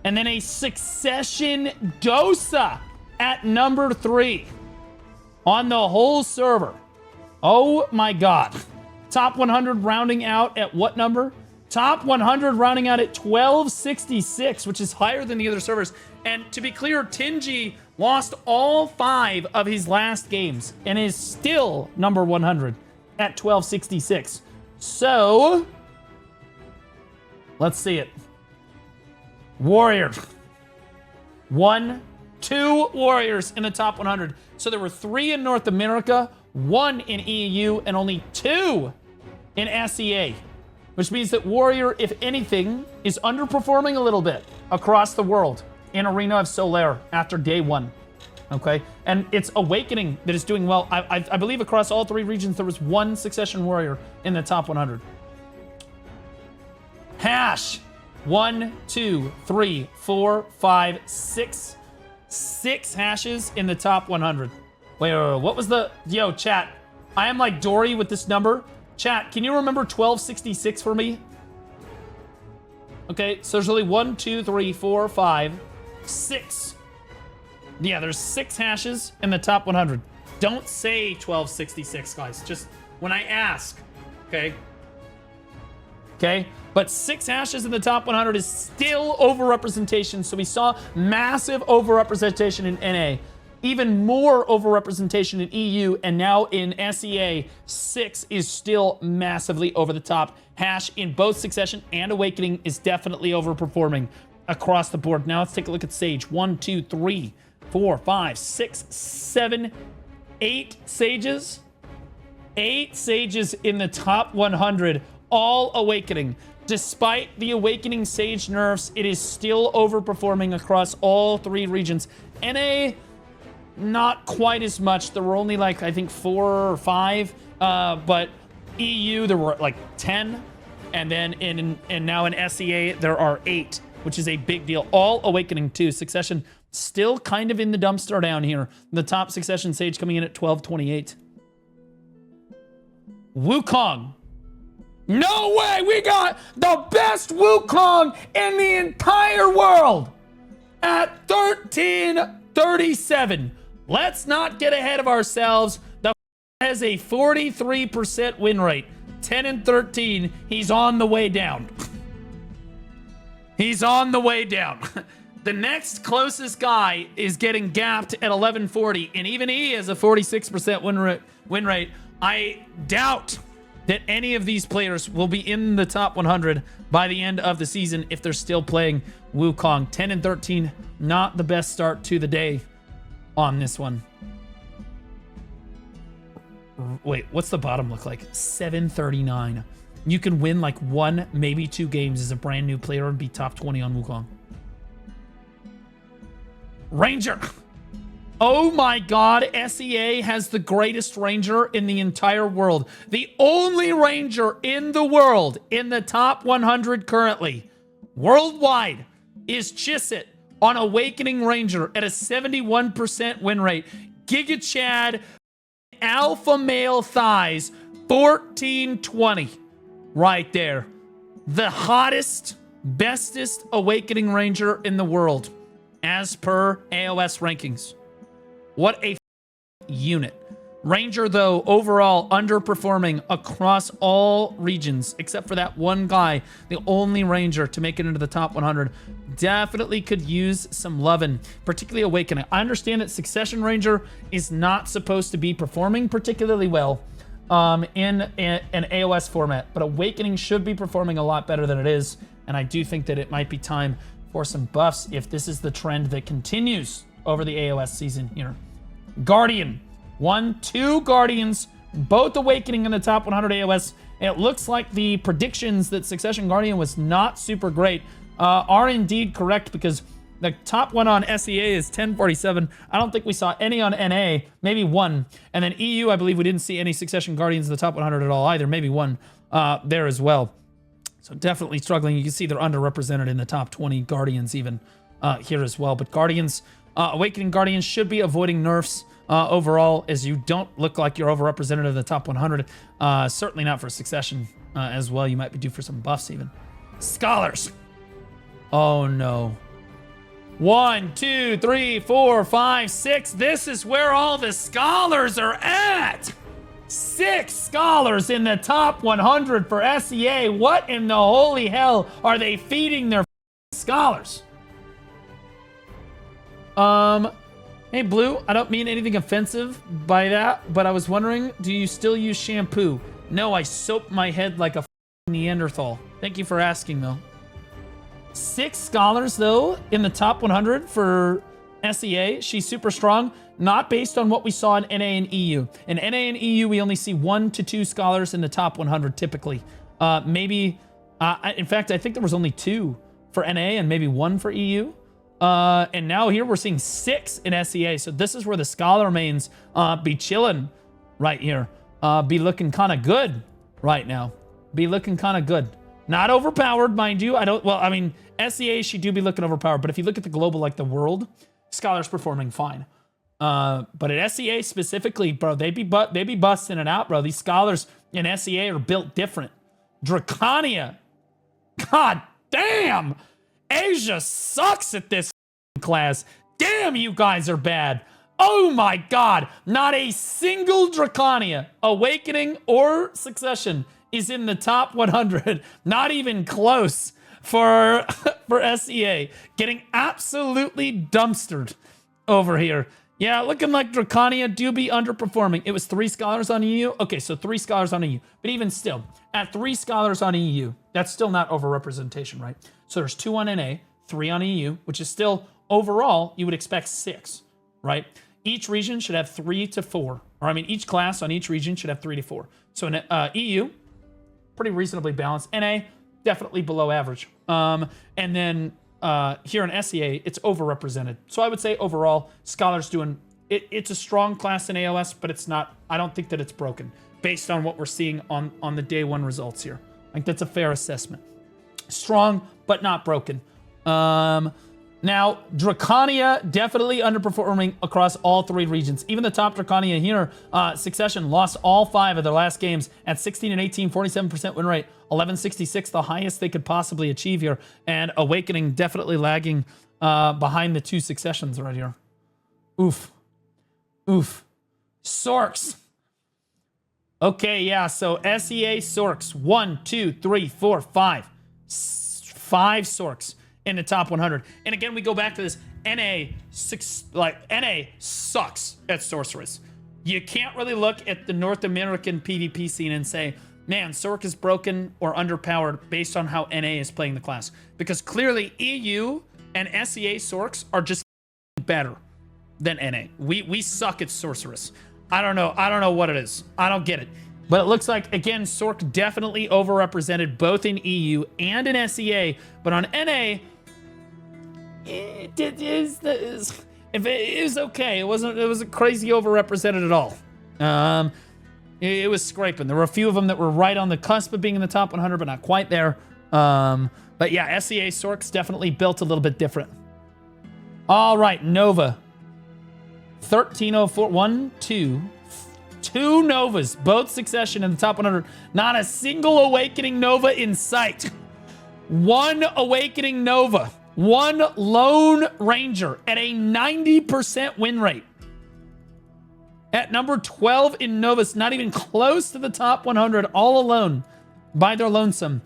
And then a Succession Dosa at number 3 on the whole server. Oh my God. Top 100 rounding out at what number? Top 100 rounding out at 1266, which is higher than the other servers. And to be clear, Tingy lost all 5 of his last games and is still number 100 at 1266. So, let's see it. Warrior. 1, 2 Warriors in the top 100. So there were 3 in North America, 1 in EU, and only 2 in SEA. Which means that Warrior, if anything, is underperforming a little bit across the world in Arena of Solaire after day 1. Okay? And it's Awakening that is doing well. I believe across all 3 regions there was 1 Succession Warrior in the top 100. Hash. 1, 2, 3, 4, 5, 6. 6 hashes in the top 100. Wait, what was the... Yo, chat. I am like Dory with this number. Chat, can you remember 1266 for me? Okay, so there's only 1, 2, 3, 4, 5, 6. Yeah, there's 6 hashes in the top 100. Don't say 1266, guys. Just when I ask, okay? Okay? But 6 hashes in the top 100 is still overrepresentation. So we saw massive overrepresentation in NA. even more overrepresentation in EU, and now in SEA, 6 is still massively over the top. Hash in both Succession and Awakening is definitely overperforming across the board. Now let's take a look at Sage. 1, 2, 3, 4, 5, 6, 7, 8 Sages. 8 Sages in the top 100, all Awakening. Despite the Awakening Sage nerfs, it is still overperforming across all 3 regions. NA, not quite as much. There were only like, I think 4 or 5, but EU, there were like 10. And then now in SEA, there are 8, which is a big deal. All Awakening too. Succession still kind of in the dumpster down here. The top Succession Sage coming in at 1228. Wukong. No way! We got the best Wukong in the entire world at 1337. Let's not get ahead of ourselves. The has a 43% win rate. 10 and 13. He's on the way down. He's on the way down. The next closest guy is getting gapped at 1140, and even he has a 46% win rate. I doubt that any of these players will be in the top 100 by the end of the season if they're still playing Wukong. 10 and 13, not the best start to the day on this one. Wait, what's the bottom look like? 739. You can win like 1, maybe 2 games as a brand new player and be top 20 on Wukong. Ranger. Oh my God, SEA has the greatest Ranger in the entire world. The only Ranger in the world in the top 100 currently, worldwide, is Chisset on Awakening Ranger at a 71% win rate. Giga Chad, alpha male thighs, 1420. Right there. The hottest, bestest Awakening Ranger in the world, as per AoS rankings. What a unit. Ranger, though, overall underperforming across all regions, except for that one guy, the only Ranger to make it into the top 100. Definitely could use some lovin', particularly Awakening. I understand that Succession Ranger is not supposed to be performing particularly well in an AoS format, but Awakening should be performing a lot better than it is, and I do think that it might be time for some buffs if this is the trend that continues over the AoS season here. Guardian. 1, 2 Guardians, both Awakening in the top 100 AoS. It looks like the predictions that Succession Guardian was not super great are indeed correct, because the top one on SEA is 1047. I don't think we saw any on NA, maybe 1. And then EU, I believe we didn't see any Succession Guardians in the top 100 at all either, maybe 1 there as well. So definitely struggling. You can see they're underrepresented in the top 20 Guardians even here as well. But Guardians, Awakening Guardians should be avoiding nerfs overall, as you don't look like you're overrepresented in the top 100. Certainly not for Succession as well. You might be due for some buffs even. Scholars. Oh no. 1, 2, 3, 4, 5, 6. This is where all the Scholars are at. 6 Scholars in the top 100 for SEA. What in the holy hell are they feeding their Scholars? Hey Blue, I don't mean anything offensive by that, but I was wondering, do you still use shampoo? No, I soap my head like a Neanderthal. Thank you for asking though. 6 Scholars though in the top 100 for SEA. She's super strong, not based on what we saw in NA and EU. In NA and EU, we only see 1 to 2 Scholars in the top 100 typically. Maybe, in fact, I think there was only 2 for NA and maybe 1 for EU. And now here we're seeing 6 in SEA. So this is where the Scholar mains be chilling right here. Be looking kind of good right now. Be looking kind of good. Not overpowered, mind you. I mean, SEA, she do be looking overpowered. But if you look at the global, like the world, Scholar's performing fine. But at SEA specifically, bro, they be busting it out, bro. These Scholars in SEA are built different. Drakania. God damn. Asia sucks at this class. Damn, you guys are bad. Oh my God. Not a single Drakania, Awakening or Succession, is in the top 100. Not even close for SEA. Getting absolutely dumpstered over here. Yeah, looking like Drakania do be underperforming. It was 3 scholars on EU. Okay, so 3 scholars on EU. But even still, at 3 scholars on EU, that's still not overrepresentation, right? So there's 2 on NA, 3 on EU, which is still, overall, you would expect 6, right? Each region should have 3 to 4. Or, I mean, each class on each region should have 3 to 4. So in EU, pretty reasonably balanced. NA, definitely below average. And then here in SEA, it's overrepresented. So I would say overall, Scholar's doing, it's a strong class in AoS, but it's not, I don't think that it's broken based on what we're seeing on the day 1 results here. I think that's a fair assessment. Strong, but not broken. Now, Drakania definitely underperforming across all 3 regions. Even the top Drakania here, Succession, lost all 5 of their last games at 16 and 18, 47% win rate, 1166, the highest they could possibly achieve here. And Awakening definitely lagging behind the 2 Successions right here. Oof. Oof. Sorks. Okay, yeah, so SEA Sorks. 1, 2, 3, 4, 5. 5 Sorks in the top 100. And again, we go back to this. NA sucks at Sorceress. You can't really look at the North American PvP scene and say, man, Sorc is broken or underpowered based on how NA is playing the class. Because clearly EU and SEA Sorcs are just better than NA. We suck at Sorceress. I don't know what it is. I don't get it. But it looks like, again, Sorc definitely overrepresented both in EU and in SEA. But on NA, it was okay. It wasn't crazy overrepresented at all. It was scraping. There were a few of them that were right on the cusp of being in the top 100, but not quite there. But yeah, SEA Sorc's definitely built a little bit different. All right, Nova. 1304, 1, 2. 2 Novas, both Succession in the top 100. Not a single Awakening Nova in sight. 1 Awakening Nova. 1 Lone Ranger at a 90% win rate. At number 12 in Novus, not even close to the top 100, all alone by their lonesome.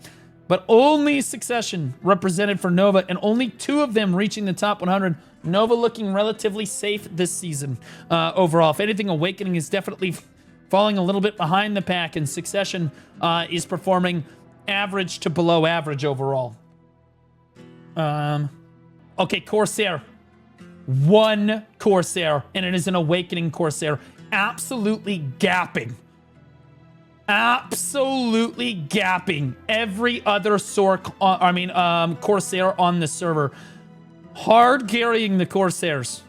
But only Succession represented for Nova, and only 2 of them reaching the top 100. Nova looking relatively safe this season overall. If anything, Awakening is definitely falling a little bit behind the pack, and Succession is performing average to below average overall. Okay, Corsair. 1 Corsair, and it is an Awakening Corsair. Absolutely gapping. Absolutely gapping every other Corsair on the server. Hard carrying the Corsairs.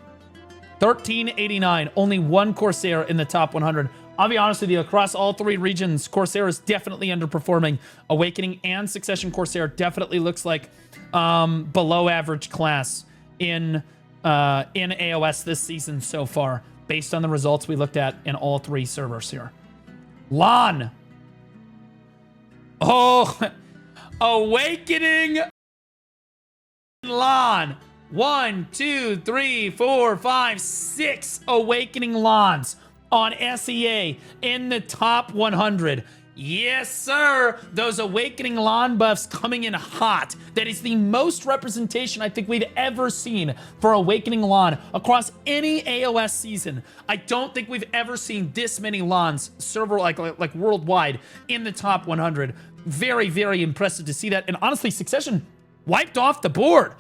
1389, only 1 Corsair in the top 100. I'll be honest with you, across all 3 regions, Corsair is definitely underperforming. Awakening and Succession Corsair definitely looks like below average class in AoS this season so far, based on the results we looked at in all 3 servers here. Lahn. Oh, Awakening Lahn. 1, 2, 3, 4, 5, 6 Awakening Lahns on SEA in the top 100. Yes, sir. Those Awakening Lahn buffs coming in hot. That is the most representation I think we've ever seen for Awakening Lahn across any AoS season. I don't think we've ever seen this many Lahns server like worldwide in the top 100. Very, very impressive to see that. And honestly, Succession wiped off the board.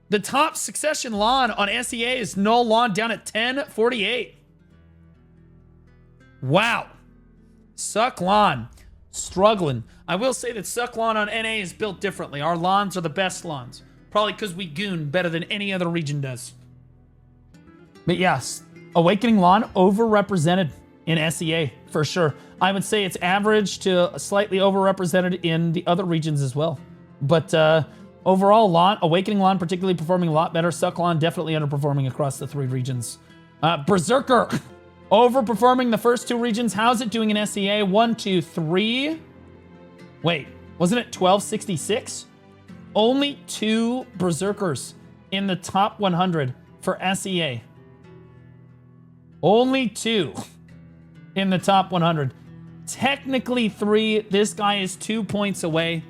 The top Succession Lahn on SEA is Null Lahn down at 1048. Wow. Suck Lahn, struggling. I will say that Suck Lahn on NA is built differently. Our Lahns are the best Lahns. Probably because we goon better than any other region does. But yes, Awakening Lahn overrepresented in SEA for sure. I would say it's average to slightly overrepresented in the other regions as well. But overall, Awakening Lahn particularly performing a lot better. Suck Lahn definitely underperforming across the 3 regions. Berserker. Overperforming the first 2 regions. How's it doing in SEA? 1, 2, 3. Wait, wasn't it 1266? Only 2 Berserkers in the top 100 for SEA. Only 2 in the top 100. Technically 3. This guy is 2 points away.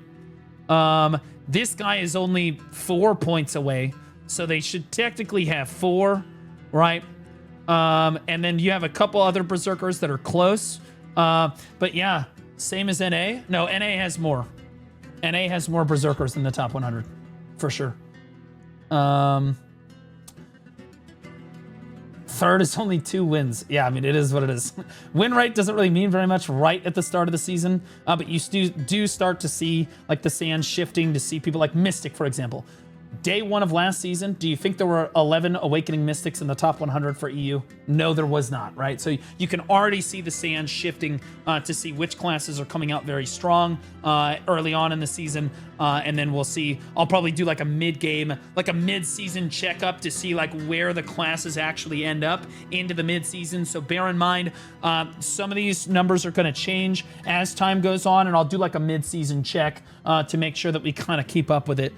This guy is only 4 points away. So they should technically have 4, right? And then you have a couple other Berserkers that are close. But yeah, same as NA. No, NA has more. NA has more Berserkers in the top 100, for sure. Third is only 2 wins. Yeah, I mean, it is what it is. Win rate doesn't really mean very much right at the start of the season, but you do start to see like the sand shifting to see people like Mystic, for example. Day 1 of last season, do you think there were 11 Awakening Mystics in the top 100 for EU? No, there was not, right? So you can already see the sand shifting to see which classes are coming out very strong early on in the season. And then we'll see, I'll probably do like a mid-game, like a mid-season checkup to see like where the classes actually end up into the mid-season. So bear in mind, some of these numbers are going to change as time goes on, and I'll do like a mid-season check to make sure that we kind of keep up with it.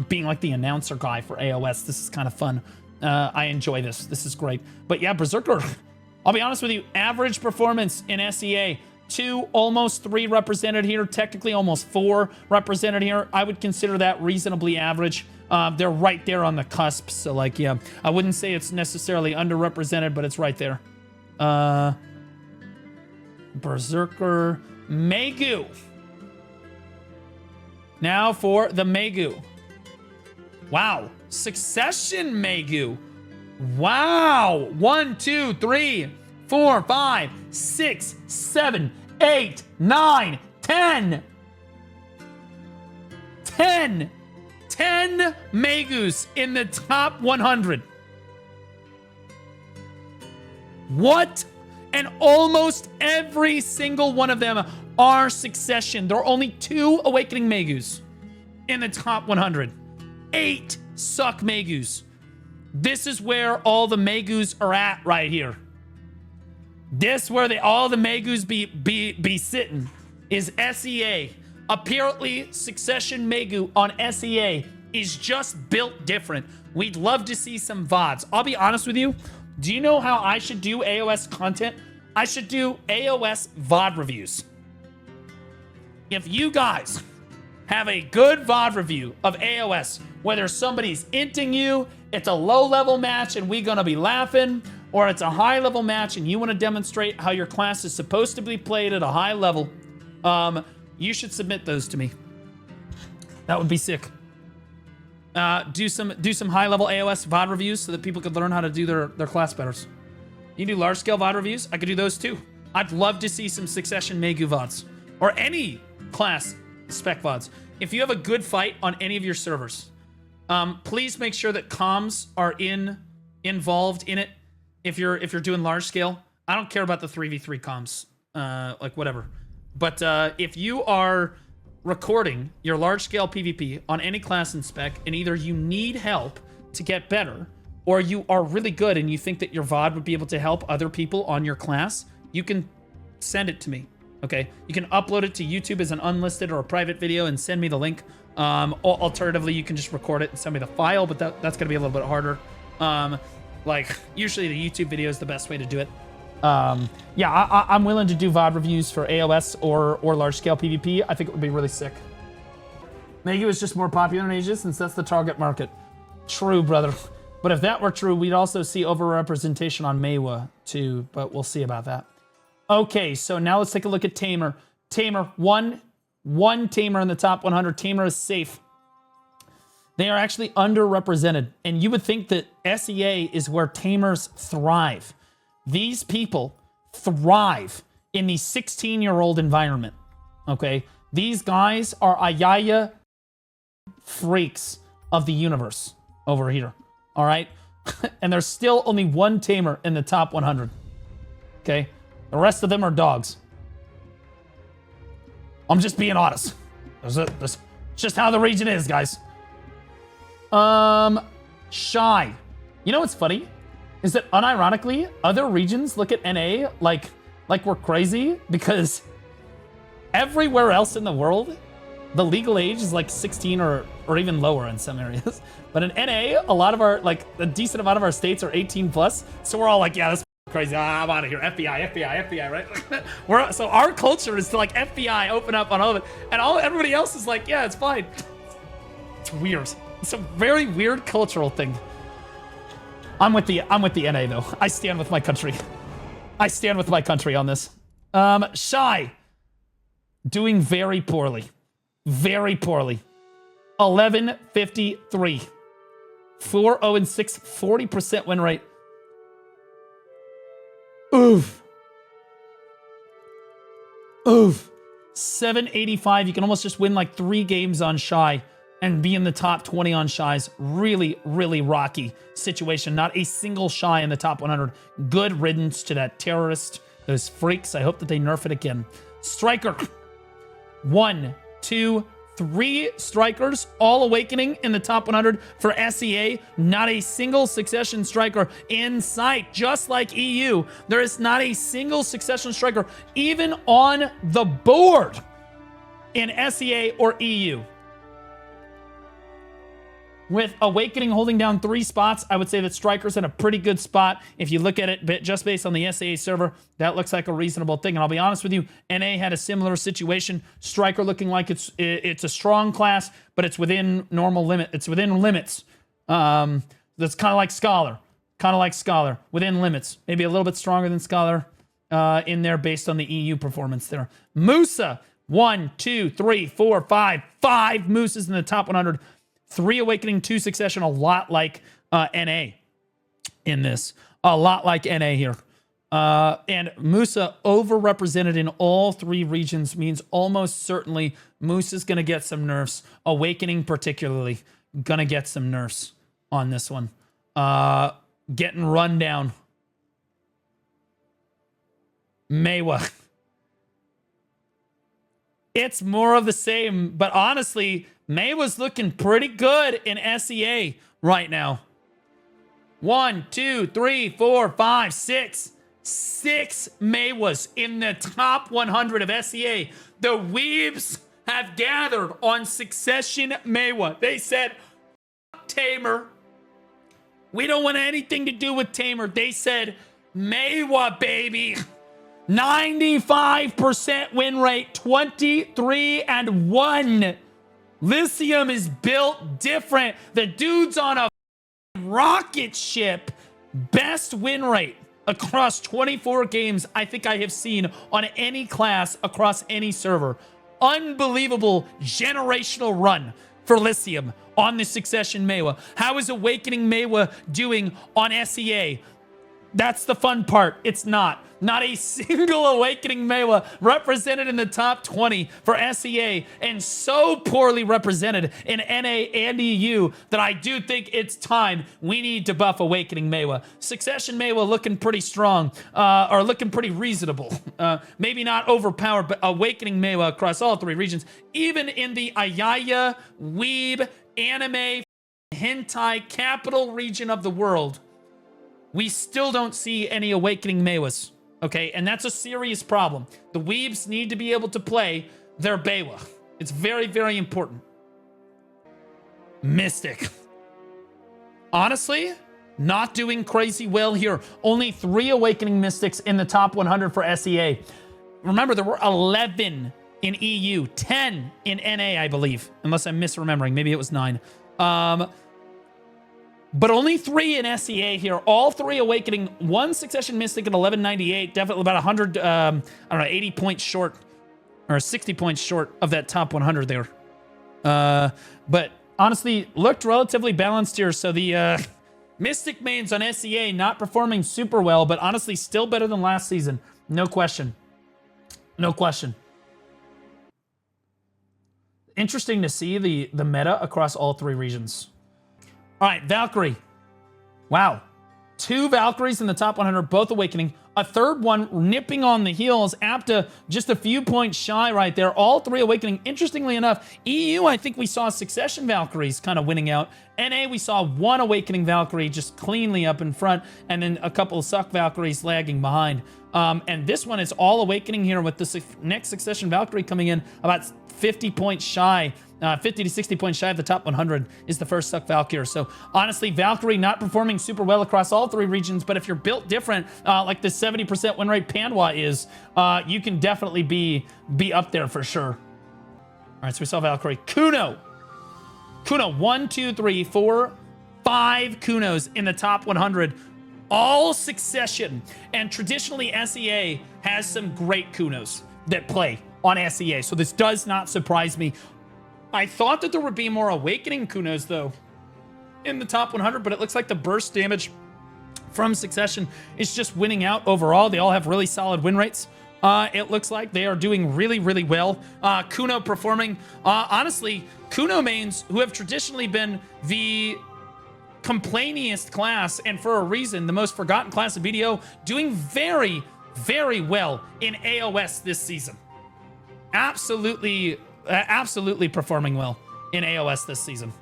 Being like the announcer guy for AoS, this is kind of fun. I enjoy this. This is great. But yeah, Berserker, I'll be honest with you, average performance in SEA. 2, almost 3 represented here. Technically almost 4 represented here. I would consider that reasonably average. They're right there on the cusp. So like, yeah, I wouldn't say it's necessarily underrepresented, but it's right there. Berserker, Maegu. Now for the Maegu. Wow. Succession Maegu. Wow. 1, 2, 3, 4, 5, 6, 7, 8, 9, 10. 10 Maegus in the top 100. What? And almost every single one of them are Succession. There are only 2 Awakening Maegus in the top 100. 8 suck Maegus. This is where all the Maegus are at right here. This where all the Maegus be sitting is SEA. Apparently, Succession Maegu on SEA is just built different. We'd love to see some VODs. I'll be honest with you. Do you know how I should do AoS content? I should do AoS VOD reviews. If you guys have a good VOD review of AoS, whether somebody's inting you, it's a low-level match and we gonna be laughing, or it's a high-level match and you want to demonstrate how your class is supposed to be played at a high level, you should submit those to me. That would be sick. Do some high-level AoS VOD reviews so that people could learn how to do their class better. You can do large-scale VOD reviews. I could do those too. I'd love to see some Succession Maegu VODs or any class spec VODs. If you have a good fight on any of your servers, please make sure that comms are involved in it. If you're doing large scale, I don't care about the 3v3 comms, like whatever. But if you are recording your large scale PvP on any class and spec, and either you need help to get better, or you are really good and you think that your VOD would be able to help other people on your class, you can send it to me. Okay, you can upload it to YouTube as an unlisted or a private video and send me the link. Alternatively, you can just record it and send me the file, but that's gonna be a little bit harder. Like usually the YouTube video is the best way to do it. Yeah, I'm willing to do VOD reviews for AoS or large scale PvP. I think it would be really sick. Maegu is just more popular in Asia since that's the target market. True, brother. But if that were true, we'd also see overrepresentation on Maehwa too, but we'll see about that. Okay, so now let's take a look at Tamer. Tamer, one Tamer in the top 100. Tamer is safe. They are actually underrepresented, and you would think that SEA is where Tamers thrive. These people thrive in the 16-year-old environment, okay? These guys are Ayaya freaks of the universe over here, all right? And there's still only 1 Tamer in the top 100, okay? The rest of them are dogs. I'm just being honest. That's just how the region is, guys. Shai. You know what's funny? Is that unironically, other regions look at NA like we're crazy because everywhere else in the world, the legal age is like 16 or even lower in some areas. But in NA, a lot of our, like a decent amount of our states are 18 plus. So we're all like, yeah, that's crazy. I'm out of here. FBI, right? So our culture is to like FBI, open up on all of it. And everybody else is like, yeah, it's fine. It's weird. It's a very weird cultural thing. I'm with the NA though. I stand with my country. I stand with my country on this. Shai doing very poorly. Very poorly. 1153. 4-0-6, 40% win rate. Oof. Oof. 785. You can almost just win like 3 games on Shai and be in the top 20 on Shai's. Really, really rocky situation. Not a single Shai in the top 100. Good riddance to that terrorist. Those freaks. I hope that they nerf it again. Striker. 1, 2, 3 strikers, all awakening in the top 100 for SEA. Not a single succession striker in sight, just like EU. There is not a single succession striker even on the board in SEA or EU. With Awakening holding down 3 spots, I would say that Striker's in a pretty good spot. If you look at it just based on the SAA server, that looks like a reasonable thing. And I'll be honest with you, NA had a similar situation. Striker looking like it's a strong class, but it's within normal limit. It's within limits. That's kind of like Scholar. Within limits. Maybe a little bit stronger than Scholar in there based on the EU performance there. Musa, 1, 2, 3, 4, 5. 5 Musas in the top 100. 3 Awakening, 2 Succession, a lot like NA in this. A lot like NA here. And Musa overrepresented in all 3 regions means almost certainly Musa's going to get some nerfs. Awakening particularly going to get some nerfs on this one. Getting run down. Maehwa. It's more of the same, but honestly, Maehwa's looking pretty good in SEA right now. 1, 2, 3, 4, 5, 6. 6 Maehwas in the top 100 of SEA. The weebs have gathered on Succession Maehwa. They said, Tamer. We don't want anything to do with Tamer. They said, Maehwa, baby. 95% win rate, 23-1. Lycium is built different. The dude's on a rocket ship. Best win rate across 24 games I think I have seen on any class across any server. Unbelievable generational run for Lycium on the Succession Maehwa. How is Awakening Maehwa doing on SEA? That's the fun part. It's not. Not a single Awakening Maehwa represented in the top 20 for SEA, and so poorly represented in NA and EU that I do think it's time we need to buff Awakening Maehwa. Succession Maehwa looking pretty strong, or looking pretty reasonable. Maybe not overpowered, but Awakening Maehwa across all 3 regions. Even in the Ayaya, Weeb, Anime, Hentai capital region of the world, we still don't see any Awakening Maehwas. Okay, and that's a serious problem. The weebs need to be able to play their Maehwa. It's very, very important. Mystic. Honestly, not doing crazy well here. Only 3 Awakening Mystics in the top 100 for SEA. Remember, there were 11 in EU, 10 in NA, I believe. Unless I'm misremembering. Maybe it was 9. But only 3 in SEA here. All 3 Awakening. 1 Succession Mystic at 1198. Definitely about 100, I don't know, 80 points short. Or 60 points short of that top 100 there. But honestly, looked relatively balanced here. So the Mystic mains on SEA not performing super well, but honestly still better than last season. No question. No question. Interesting to see the meta across all 3 regions. All right, Valkyrie. Wow. 2 Valkyries in the top 100, both Awakening. A third one nipping on the heels. Apta just a few points shy right there. All 3 Awakening. Interestingly enough, EU, I think we saw Succession Valkyries kind of winning out. NA, we saw 1 Awakening Valkyrie just cleanly up in front, and then a couple of Suck Valkyries lagging behind. And this one is all Awakening here with the next Succession Valkyrie coming in about 50 points shy. 50 to 60 points shy of the top 100 is the first Suck Valkyrie. So honestly, Valkyrie not performing super well across all 3 regions, but if you're built different, like the 70% win rate Pandwa is, you can definitely be up there for sure. All right, so we saw Valkyrie. Kuno. Kuno, 1, 2, 3, 4, 5 Kunos in the top 100, all succession. And traditionally, SEA has some great Kunos that play on SEA, so this does not surprise me. I thought that there would be more Awakening Kunos, though, in the top 100, but it looks like the burst damage from Succession is just winning out overall. They all have really solid win rates. It looks like they are doing really, really well. Kuno performing, honestly, Kuno mains, who have traditionally been the complainiest class, and for a reason, the most forgotten class of BDO, doing very, very well in AoS this season. Absolutely performing well in AoS this season.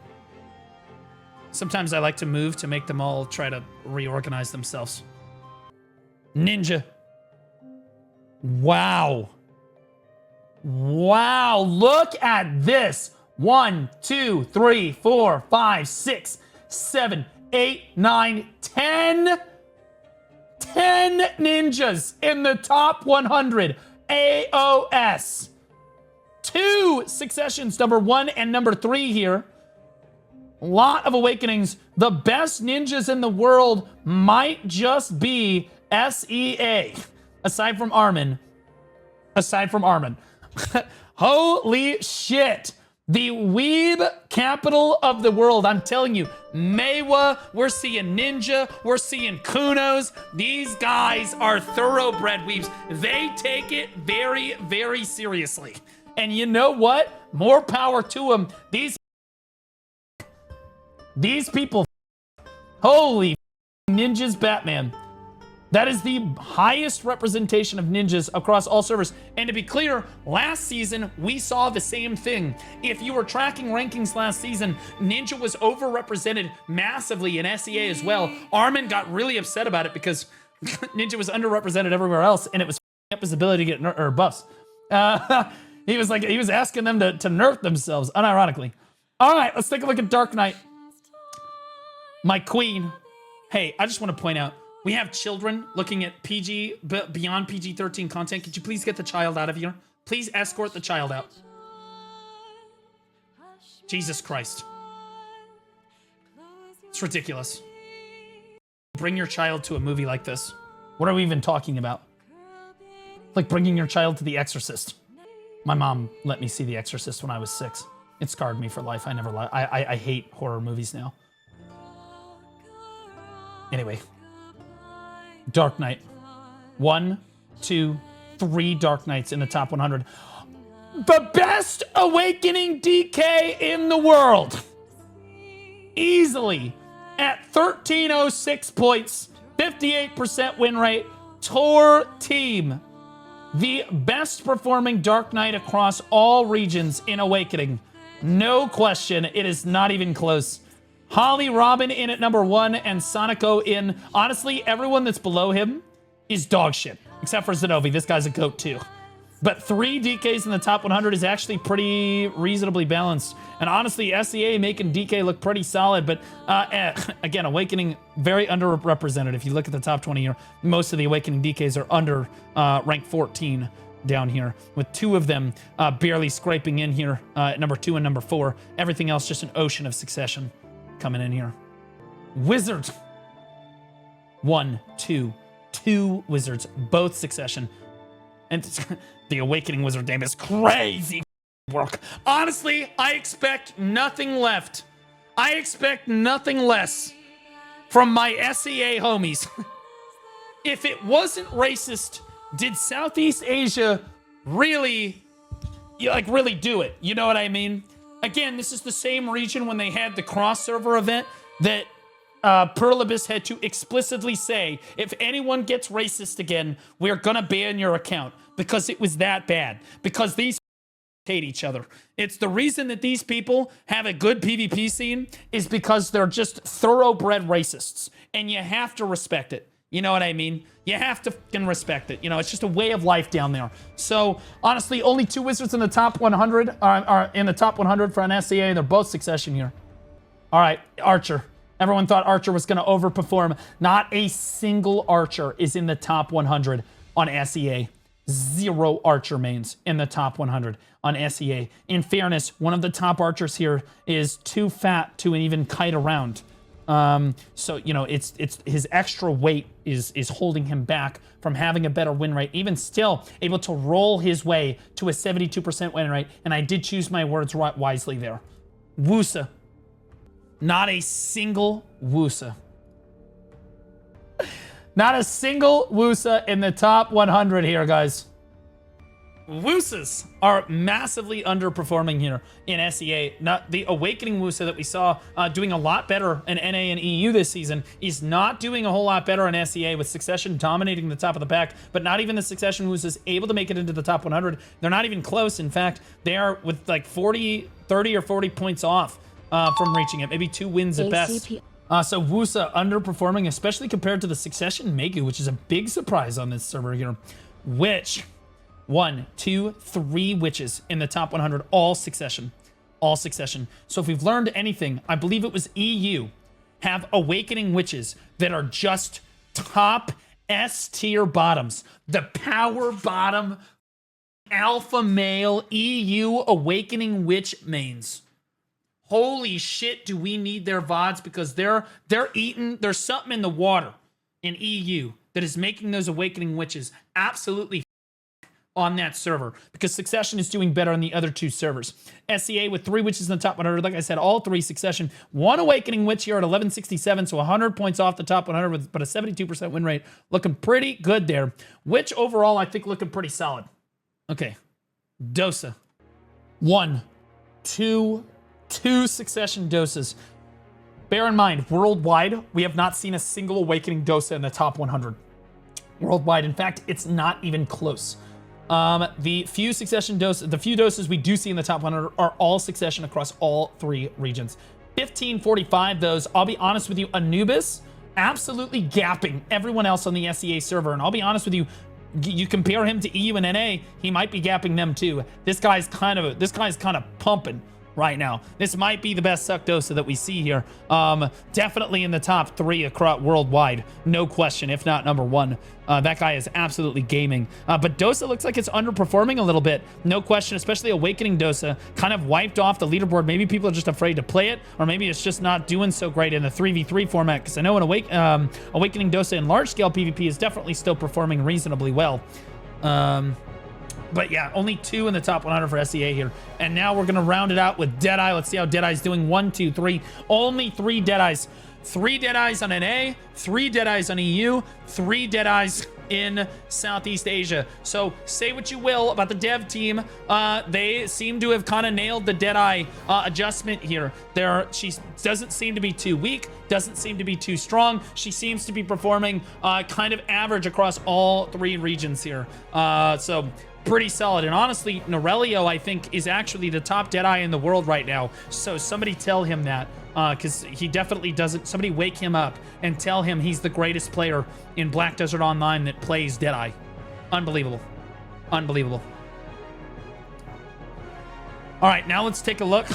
Sometimes I like to move to make them all try to reorganize themselves. Ninja. Wow. Wow, look at this. 1, 2, 3, 4, 5, 6, 7, 8, 9, 10. 10 ninjas in the top 100 AoS. 2 successions, number 1 and number 3 here. A lot of awakenings. The best ninjas in the world might just be SEA. Aside from Armin. Holy shit. The weeb capital of the world. I'm telling you, Maehwa, we're seeing Ninja, we're seeing Kunos. These guys are thoroughbred weebs. They take it very, very seriously. And you know what? More power to them. These people, holy ninjas Batman. That is the highest representation of ninjas across all servers. And to be clear, last season, we saw the same thing. If you were tracking rankings last season, Ninja was overrepresented massively in SEA as well. Armin got really upset about it because Ninja was underrepresented everywhere else, and it was up his ability to get buffs. He was asking them to nerf themselves, unironically. All right, let's take a look at Dark Knight. My queen. Hey, I just want to point out, we have children looking at PG, beyond PG-13 content. Could you please get the child out of here? Please escort the child out. Jesus Christ. It's ridiculous. Bring your child to a movie like this. What are we even talking about? Like bringing your child to The Exorcist. My mom let me see The Exorcist when I was 6. It scarred me for life. I hate horror movies now. Anyway. Dark Knight. 1, 2, 3 Dark Knights in the top 100. The best Awakening DK in the world. Easily. At 1306 points. 58% win rate. Tor team. The best performing Dark Knight across all regions in Awakening. No question. It is not even close. Holly Robin in at number 1 and Sonico in. Honestly, everyone that's below him is dog shit. Except for Zenobi. This guy's a goat too. But 3 DKs in the top 100 is actually pretty reasonably balanced. And honestly, SEA making DK look pretty solid. But again, Awakening very underrepresented. If you look at the top 20 here, most of the Awakening DKs are under rank 14 down here, with 2 of them barely scraping in here at number 2 and number 4. Everything else just an ocean of succession coming in here. Wizard. 1, 2, 2 wizards, both succession. And the Awakening wizard name is crazy work. Honestly, I expect nothing left. I expect nothing less from my SEA homies. If it wasn't racist, did Southeast Asia really do it? You know what I mean? Again, this is the same region when they had the cross-server event that Perlibus had to explicitly say, if anyone gets racist again, we're gonna ban your account, because it was that bad. Because these hate each other. It's the reason that these people have a good PvP scene is because they're just thoroughbred racists, and you have to respect it. You know what I mean? You have to fucking respect it. You know, it's just a way of life down there. So, honestly, only 2 wizards in the top 100 are in the top 100 for an SEA. They're both succession here. All right, Archer. Everyone thought Archer was going to overperform. Not a single Archer is in the top 100 on SEA. 0 Archer mains in the top 100 on SEA. In fairness, one of the top Archers here is too fat to even kite around. So, you know, it's his extra weight is holding him back from having a better win rate. Even still, able to roll his way to a 72% win rate. And I did choose my words wisely there. Woosa. Not a single Woosa. Not a single Woosa in the top 100 here, guys. Woosas are massively underperforming here in SEA. Not the Awakening Woosa that we saw doing a lot better in NA and EU this season is not doing a whole lot better in SEA, with Succession dominating the top of the pack, but not even the Succession Woosas able to make it into the top 100. They're not even close. In fact, they are with like 30 or 40 points off from reaching it. Maybe 2 wins at best. So Woosa underperforming, especially compared to the Succession Maegu, which is a big surprise on this server here. Which... 1, 2, 3 witches in the top 100, all Succession. All Succession. So if we've learned anything, I believe it was EU, have Awakening witches that are just top S-tier bottoms. The power bottom alpha male EU Awakening witch mains. Holy shit, do we need their VODs, because they're eating, there's something in the water in EU that is making those Awakening witches absolutely on that server, because Succession is doing better on the other 2 servers. SEA with 3 witches in the top 100. Like I said, all 3 Succession. 1 Awakening witch here at 1167, so 100 points off the top 100, but a 72% win rate. Looking pretty good there. Witch overall, I think looking pretty solid. Okay. Dosa. 1, 2 Succession Dosas. Bear in mind, worldwide, we have not seen a single Awakening Dosa in the top 100. Worldwide, in fact, it's not even close. The few doses we do see in the top 100 are all Succession across all 3 regions. 1545 those, I'll be honest with you, Anubis absolutely gapping everyone else on the SEA server. And I'll be honest with you, you compare him to EU and NA, he might be gapping them too. This guy's kind of pumping right now. This might be the best Suck Dosa that we see here. Definitely in the top 3 across worldwide, no question, if not number 1. That guy is absolutely gaming. But Dosa looks like it's underperforming a little bit, no question, especially Awakening Dosa kind of wiped off the leaderboard. Maybe people are just afraid to play it, or maybe it's just not doing so great in the 3v3 format, because I know an Awakening Dosa in large-scale PvP is definitely still performing reasonably well. But yeah, only 2 in the top 100 for SEA here. And now we're going to round it out with Deadeye. Let's see how Deadeye's doing. 1, 2, 3. Only 3 Deadeyes. 3 Deadeyes on NA, 3 Deadeyes on EU, 3 Deadeyes in Southeast Asia. So say what you will about the dev team. They seem to have kind of nailed the Deadeye adjustment here. She doesn't seem to be too weak, doesn't seem to be too strong. She seems to be performing kind of average across all 3 regions here. So pretty solid. And honestly, Norelio, I think, is actually the top Deadeye in the world right now. So somebody tell him that, because he definitely doesn't. Somebody wake him up and tell him he's the greatest player in Black Desert Online that plays Deadeye. Unbelievable. Unbelievable. All right, now let's take a look.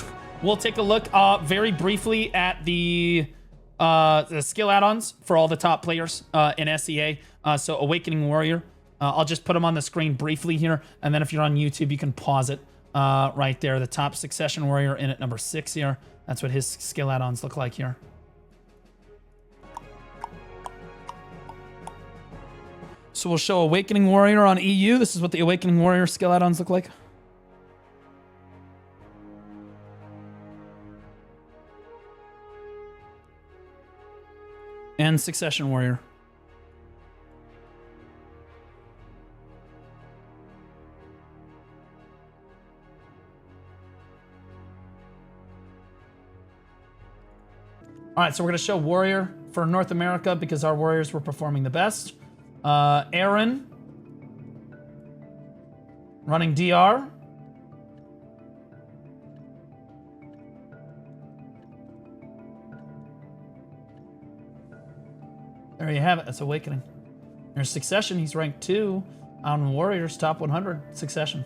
We'll take a look very briefly at the skill add-ons for all the top players in SEA. So Awakening Warrior. I'll just put them on the screen briefly here, and then if you're on YouTube, you can pause it right there. The top Succession Warrior in at number 6 here. That's what his skill add-ons look like here. So we'll show Awakening Warrior on EU. This is what the Awakening Warrior skill add-ons look like. And Succession Warrior. All right, so we're going to show Warrior for North America because our Warriors were performing the best. Aaron running DR. There you have it. That's Awakening. There's Succession. He's ranked 2 on Warriors top 100. Succession.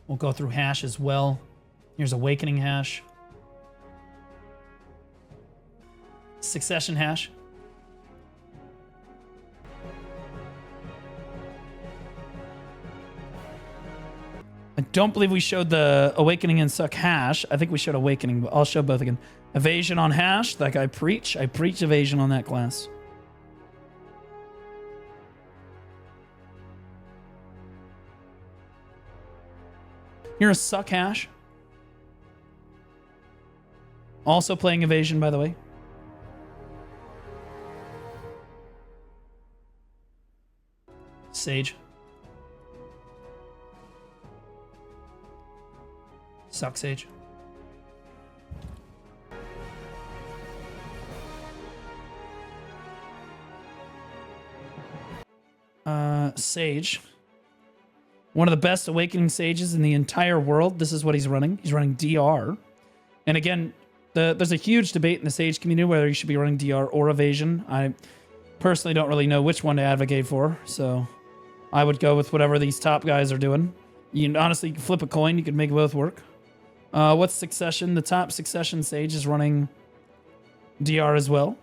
We'll go through Hash as well. Here's Awakening Hash. Succession Hash. don't believe we showed the Awakening and Suck Hash. I think we showed Awakening, but I'll show both again. Evasion on Hash, like I preach. I preach evasion on that class. You're a Suck Hash. Also playing evasion, by the way. Sage. Suck Sage. Sage. One of the best Awakening Sages in the entire world. This is what he's running. He's running DR. And again, there's a huge debate in the Sage community whether you should be running DR or Evasion. I personally don't really know which one to advocate for, so I would go with whatever these top guys are doing. You can honestly flip a coin. You could make both work. What's Succession? The top Succession Sage is running DR as well.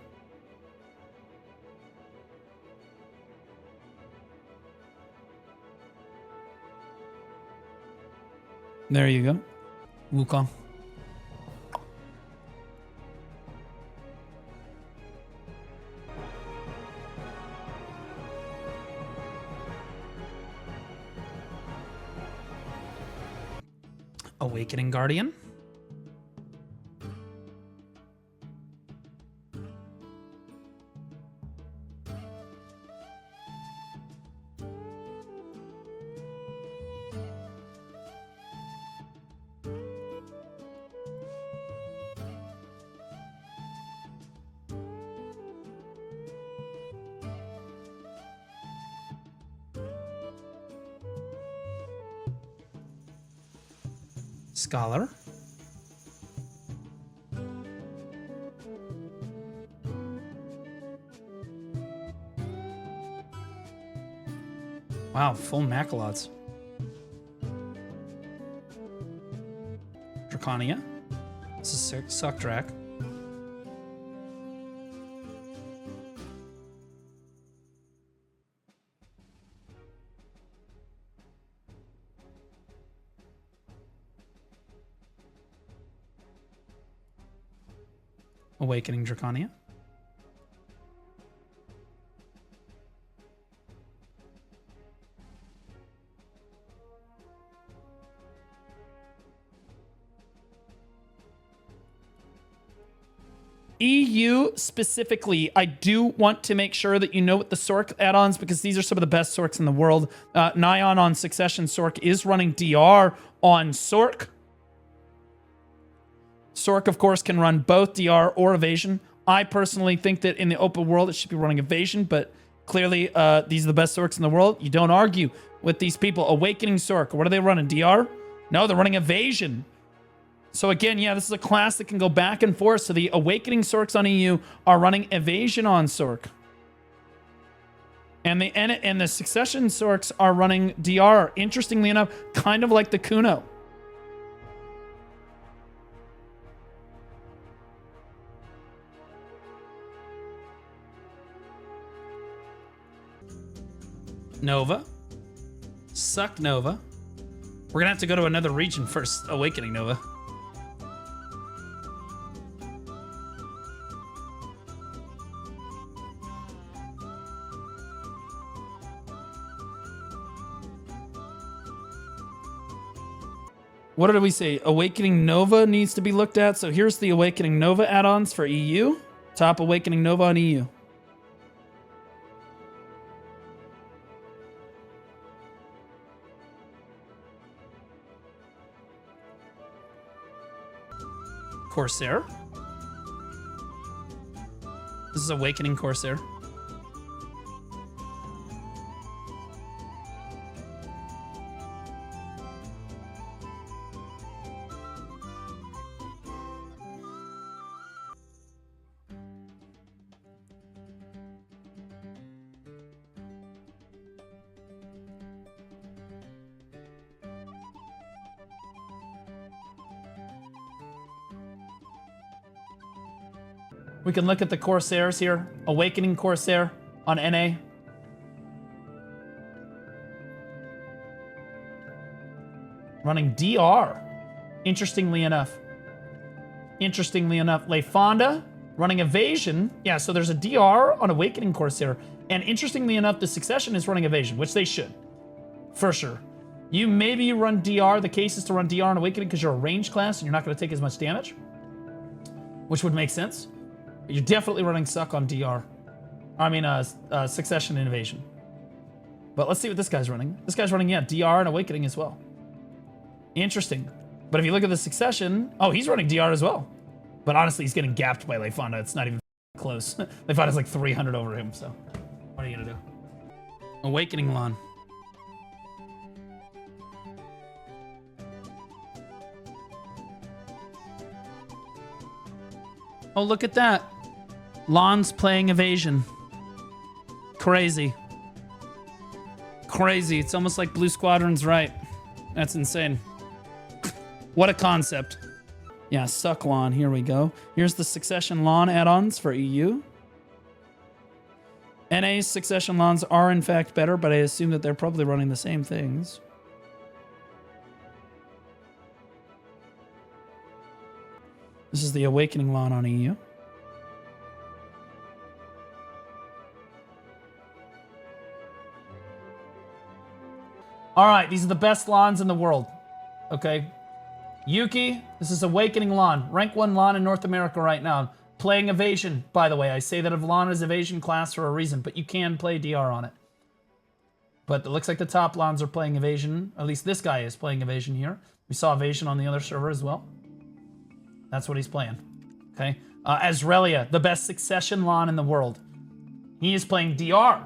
There you go. Wukong. Awakening Guardian. Scholar. Wow, full Macalots. Drakania. This is Suck Drak. Awakening Drakania. EU specifically, I do want to make sure that you know what the Sorc add-ons, because these are some of the best Sorcs in the world. Nyan on Succession Sorc is running DR on Sorc. Sorc, of course, can run both DR or Evasion. I personally think that in the open world, it should be running Evasion, but clearly these are the best Sorcs in the world. You don't argue with these people. Awakening Sorc, what are they running, DR? No, they're running Evasion. So again, yeah, this is a class that can go back and forth. So the Awakening Sorcs on EU are running Evasion on Sorc. And the Succession Sorcs are running DR, interestingly enough, kind of like the Kuno. Nova. Suck Nova. We're gonna have to go to another region first. Awakening Nova. What did we say? Awakening Nova needs to be looked at. So here's the Awakening Nova add-ons for EU. Top Awakening Nova on EU. Corsair. This is Awakening Corsair. We can look at the Corsairs here. Awakening Corsair on NA. running DR. Interestingly enough. Lefonda running Evasion. Yeah, so there's a DR on Awakening Corsair. And interestingly enough, the Succession is running Evasion, which they should. For sure. Maybe you run DR. The case is to run DR on Awakening because you're a range class and you're not going to take as much damage. Which would make sense. But you're definitely running Suck on DR. I mean, Succession and Evasion. But let's see what this guy's running. This guy's running, yeah, DR and Awakening as well. Interesting. But if you look at the Succession, oh, he's running DR as well. But honestly, he's getting gapped by Lefonda. It's not even close. Lefonda's like 300 over him, so what are you gonna do? Awakening Lahn. Oh, look at that. Lahn's playing Evasion. Crazy. Crazy. It's almost like Blue Squadron's right. That's insane. What a concept. Yeah, Suck Lahn. Here we go. Here's the Succession Lahn add-ons for EU. NA's Succession Lahns are in fact better, but I assume that they're probably running the same things. This is the Awakening Lahn on EU. All right, these are the best Lahns in the world. Okay. Yuki, this is Awakening Lahn. Rank 1 Lahn in North America right now. Playing Evasion, by the way. I say that of Lahn is Evasion class for a reason, but you can play DR on it. But it looks like the top Lahns are playing Evasion. At least this guy is playing Evasion here. We saw Evasion on the other server as well. That's what he's playing. Okay. Azrelia, the best Succession Lahn in the world. He is playing DR.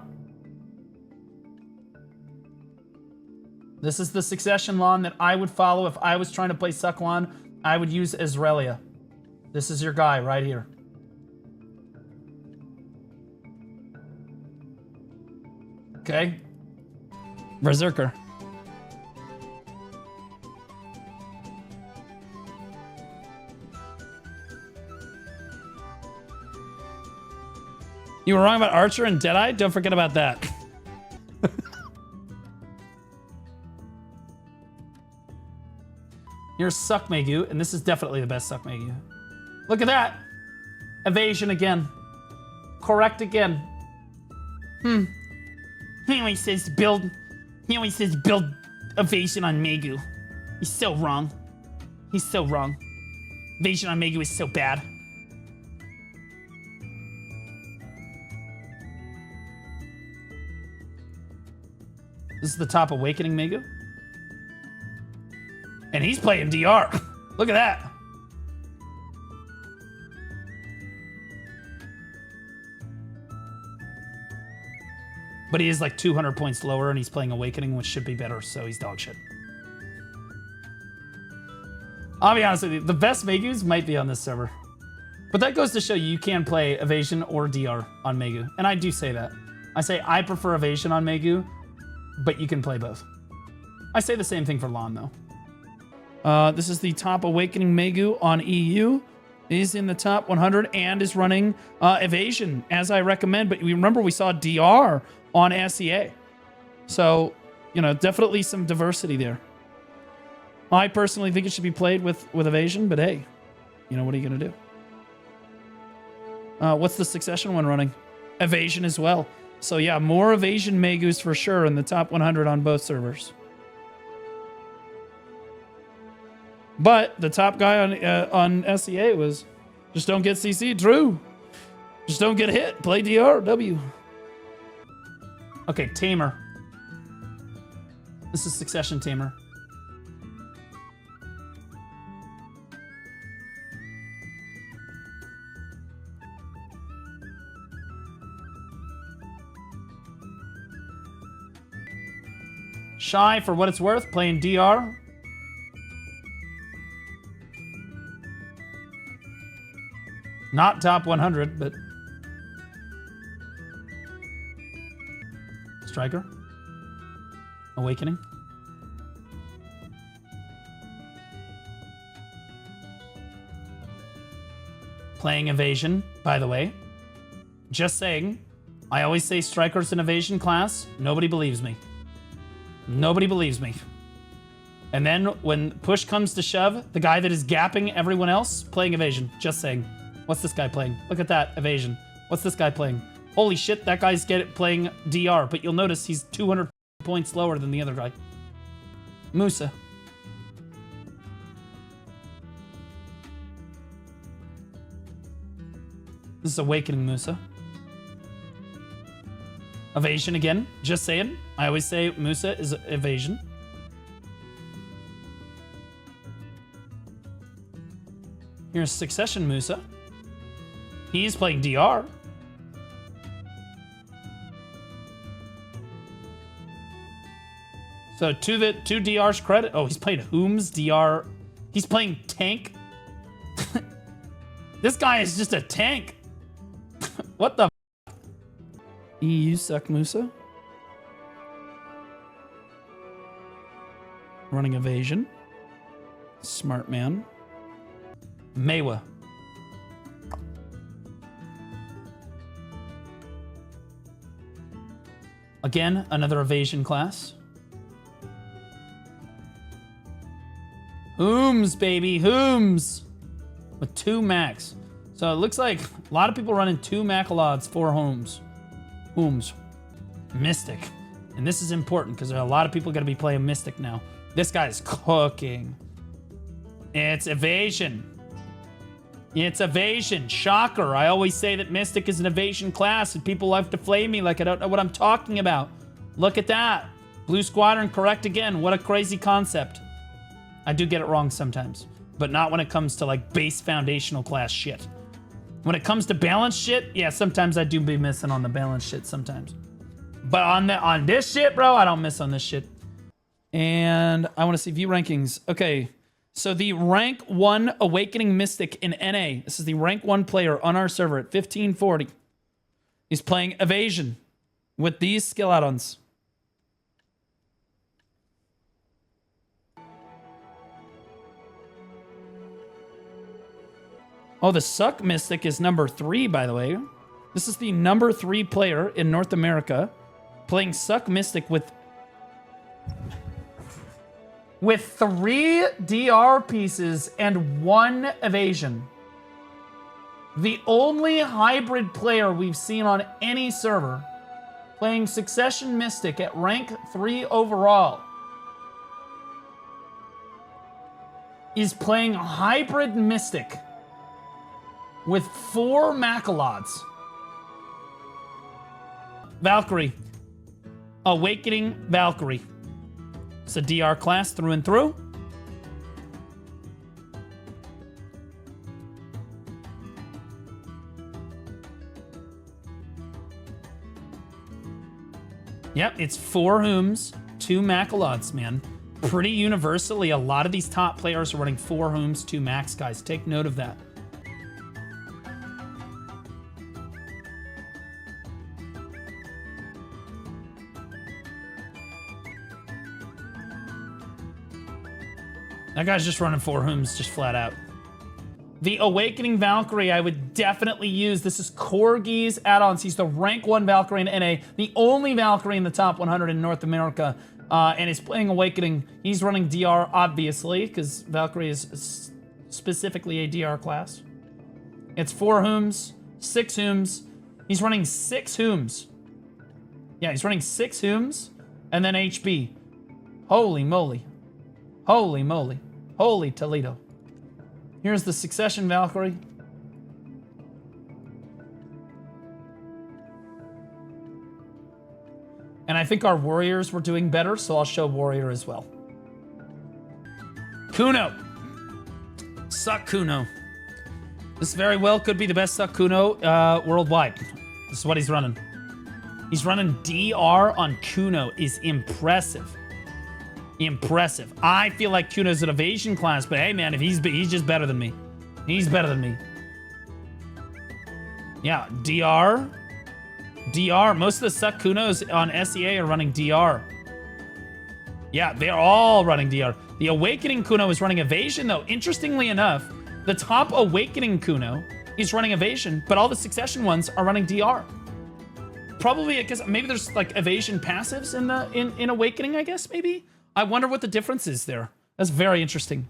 This is the Succession Lahn that I would follow if I was trying to play Suck Lahn. I would use Azrelia. This is your guy right here. Okay. Berserker. You were wrong about Archer and Deadeye? Don't forget about that. Here's Suck Maegu, and this is definitely the best Suck Maegu. Look at that! Evasion again. Correct again. He always says build Evasion on Maegu. He's so wrong. He's so wrong. Evasion on Maegu is so bad. This is the top Awakening Maegu. And he's playing DR. Look at that. But he is like 200 points lower and he's playing Awakening, which should be better, so he's dog shit. I'll be honest with you, the best Maegus might be on this server. But that goes to show you can play Evasion or DR on Maegu. And I do say that. I say I prefer Evasion on Maegu, but you can play both. I say the same thing for Lahn, though. This is the top Awakening Maegu on EU. He's in the top 100 and is running Evasion, as I recommend. But remember, we saw DR on SEA. So, you know, definitely some diversity there. I personally think it should be played with Evasion, but hey, you know, what are you going to do? What's the Succession one running? Evasion as well. So yeah, more Evasion Maegus for sure in the top 100 on both servers. But the top guy on SEA was just don't get CC. True. Just don't get hit. Play DRW. Okay, Tamer. This is Succession Tamer. Shai, for what it's worth, playing DR. Not top 100, but... Striker. Awakening. Playing Evasion, by the way. Just saying. I always say Striker's an Evasion class. Nobody believes me. Nobody believes me. And then when push comes to shove, the guy that is gapping everyone else, playing evasion. Just saying. What's this guy playing? Look at that, evasion. What's this guy playing? Holy shit, that guy's playing DR, but you'll notice he's 200 points lower than the other guy. Musa. This is Awakening Musa. Evasion again, just saying. I always say Musa is evasion. Here's Succession Musa. He's playing DR. So to DR's credit, oh, he's playing Whom's DR. He's playing tank. This guy is just a tank. What the f? You suck, Musa. Running evasion. Smart man. Maehwa. Again, another evasion class. Whom's, baby, Whom's. With 2 max. So it looks like a lot of people running 2 Macalods, 4 Whom's. Mystic. And this is important because a lot of people going to be playing Mystic now. This guy's cooking. It's evasion. It's evasion. Shocker. I always say that Mystic is an evasion class and people love to flame me like I don't know what I'm talking about. Look at that. Blue Squadron correct again. What a crazy concept. I do get it wrong sometimes, but not when it comes to like base foundational class shit. When it comes to balance shit, yeah, sometimes I do be missing on the balance shit sometimes. But on this shit, bro, I don't miss on this shit. And I want to see view rankings. Okay. So the rank 1 Awakening Mystic in NA. This is the rank 1 player on our server at 1540. He's playing Evasion with these skill add-ons. Oh, the Suck Mystic is number 3, by the way. This is the number 3 player in North America playing Suck Mystic with 3 DR pieces and 1 evasion. The only hybrid player we've seen on any server playing Succession Mystic at rank 3 overall is playing hybrid Mystic with 4 Macalods. Valkyrie. Awakening Valkyrie. It's a DR class through and through. Yep, it's 4 Whom's, 2 Macalods, man. Pretty universally, a lot of these top players are running 4 Whom's, 2 Max, guys. Take note of that. That guy's just running 4 Whom's, just flat out. The Awakening Valkyrie, I would definitely use. This is Corgi's add-ons. He's the rank 1 Valkyrie in NA, the only Valkyrie in the top 100 in North America, and he's playing Awakening. He's running DR, obviously, because Valkyrie is specifically a DR class. It's 4 Whom's, 6 Whom's. He's running 6 Whom's. Yeah, he's running 6 Whom's, and then HB. Holy moly. Holy moly. Holy Toledo. Here's the Succession Valkyrie. And I think our warriors were doing better, so I'll show warrior as well. Kuno. Suck Kuno. This very well could be the best Suck Kuno worldwide. This is what he's running. He's running DR on Kuno is impressive. Impressive. I feel like Kuno's an evasion class, but hey, man, if he's just better than me. He's better than me. Yeah, DR. DR. Most of the Suck Kunos on SEA are running DR. Yeah, they're all running DR. The Awakening Kuno is running evasion, though. Interestingly enough, the top Awakening Kuno is running evasion, but all the Succession ones are running DR. Probably because maybe there's like evasion passives in Awakening, I guess, maybe. I wonder what the difference is there. That's very interesting.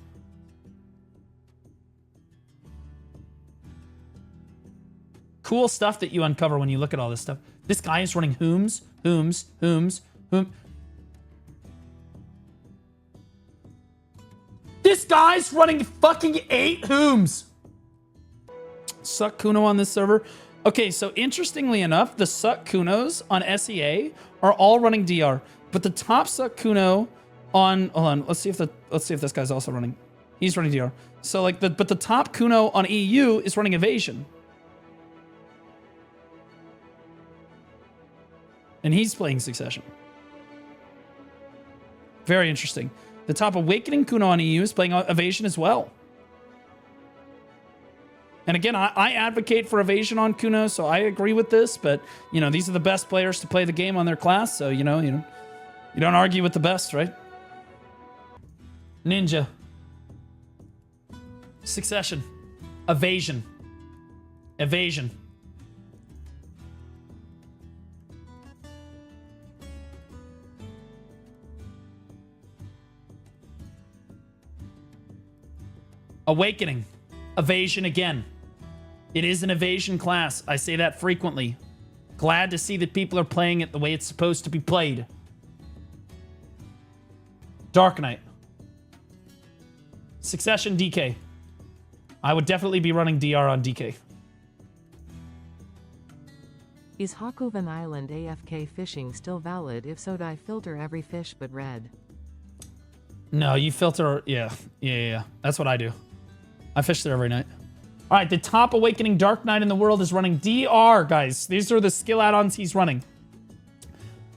Cool stuff that you uncover when you look at all this stuff. This guy is running Whooms. This guy's running fucking 8 Whooms. Suck Kuno on this server. Okay, so interestingly enough, the Suck Kunos on SEA are all running DR, but the top Suck Kuno on, hold on, let's see if this guy's also running. He's running DR. So like but the top Kuno on EU is running Evasion. And he's playing Succession. Very interesting. The top Awakening Kuno on EU is playing Evasion as well. And again, I advocate for Evasion on Kuno, so I agree with this, but, you know, these are the best players to play the game on their class, so, you don't argue with the best, right? Ninja. Succession. Evasion. Evasion. Awakening. Evasion again. It is an evasion class. I say that frequently. Glad to see that people are playing it the way it's supposed to be played. Dark Knight. Succession DK. I would definitely be running DR on DK. Is Hakoven Island AFK fishing still valid? If so, I filter every fish but red. No, you filter... Yeah. That's what I do. I fish there every night. All right, the top Awakening Dark Knight in the world is running DR, guys. These are the skill add-ons he's running.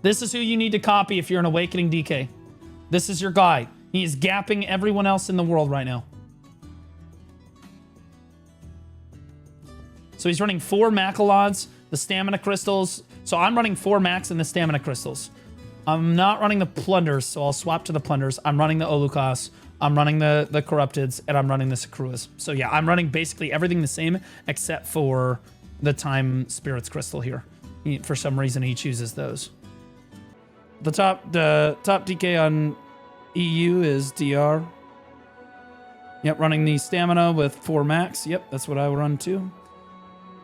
This is who you need to copy if you're an Awakening DK. This is your guy. He is gapping everyone else in the world right now. So he's running 4 Macalods, the Stamina Crystals. So I'm running 4 Max and the Stamina Crystals. I'm not running the Plunders, so I'll swap to the Plunders. I'm running the Olukas. I'm running the Corrupteds, and I'm running the Sakruas. So yeah, I'm running basically everything the same except for the Time Spirits Crystal here. For some reason, he chooses those. The top DK on EU is DR. Yep, running the Stamina with 4 Max. Yep, that's what I would run too.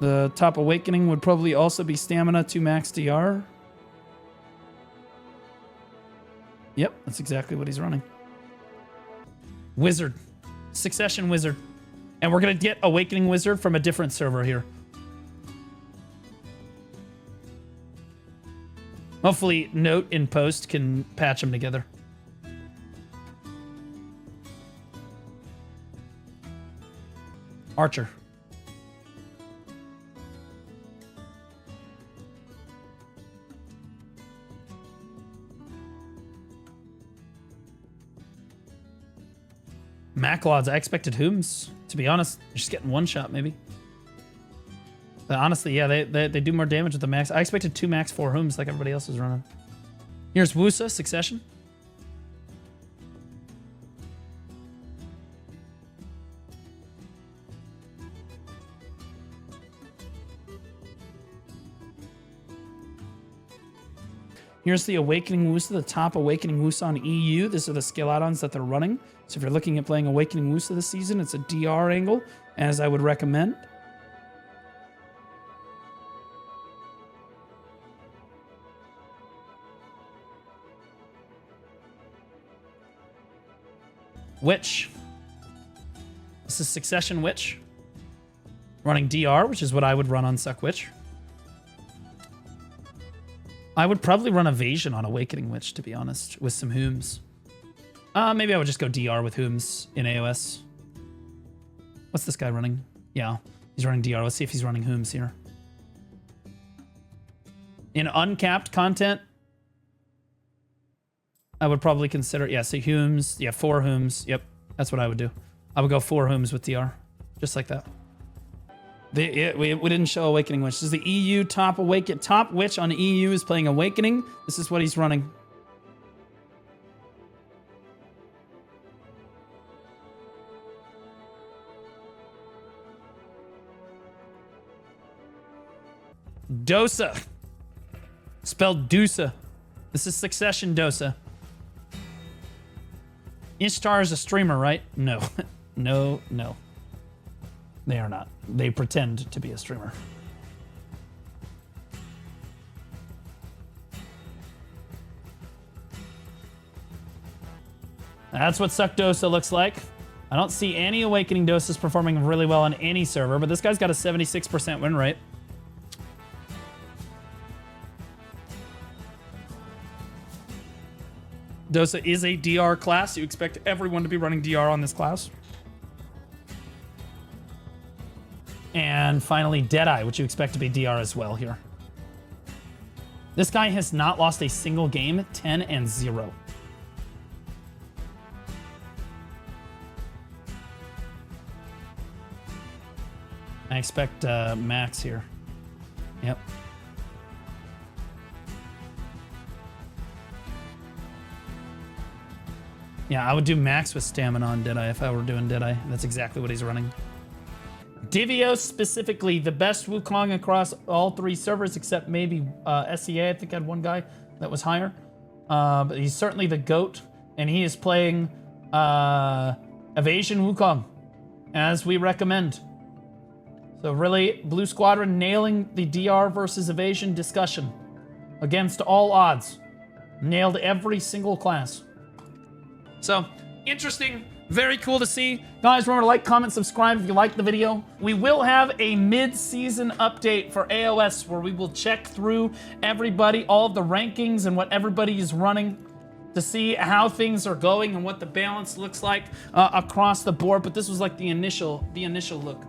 The top Awakening would probably also be Stamina, 2 Max DR. Yep, that's exactly what he's running. Wizard. Succession Wizard. And we're going to get Awakening Wizard from a different server here. Hopefully, Note in post can patch them together. Archer. Macalods, I expected Whooms. To be honest, they're just getting 1 shot maybe. But honestly, yeah, they do more damage with the Max. I expected 2 Max 4 Whooms like everybody else is running. Here's Woosa, Succession. Here's the Awakening Woosa, the top Awakening Woosa on EU. These are the skill add-ons that they're running. So if you're looking at playing Awakening Woosa this season, it's a DR angle, as I would recommend. Witch. This is Succession Witch. Running DR, which is what I would run on Suck Witch. I would probably run Evasion on Awakening Witch, to be honest, with some Whooms. Maybe I would just go DR with Whooms in AoS. What's this guy running? Yeah, he's running DR. Let's see if he's running Whooms here. In uncapped content, I would probably consider, yeah, say Whooms. Yeah, 4 Whooms. Yep, that's what I would do. I would go 4 Whooms with DR, just like that. We didn't show Awakening Witch. This is the EU top Witch on EU is playing Awakening. This is what he's running. Dosa. Spelled Dosa. This is Succession Dosa. Ishtar is a streamer, right? No. No. They are not. They pretend to be a streamer. That's what Suck Dosa looks like. I don't see any Awakening Dosas performing really well on any server, but this guy's got a 76% win rate. Dosa is a DR class. You expect everyone to be running DR on this class. And finally, Deadeye, which you expect to be DR as well here. This guy has not lost a single game, 10-0. I expect Max here. Yep. Yeah, I would do Max with Stamina on Deadeye if I were doing Deadeye. That's exactly what he's running. Divios specifically, the best Wukong across all 3 servers except maybe SEA. I think I had one guy that was higher. But he's certainly the GOAT, and he is playing Evasion Wukong, as we recommend. So really, Blue Squadron nailing the DR versus Evasion discussion against all odds. Nailed every single class. So, interesting. Very cool to see. Guys, remember to like, comment, subscribe if you liked the video. We will have a mid-season update for AoS where we will check through everybody, all of the rankings and what everybody is running to see how things are going and what the balance looks like across the board. But this was like the initial look.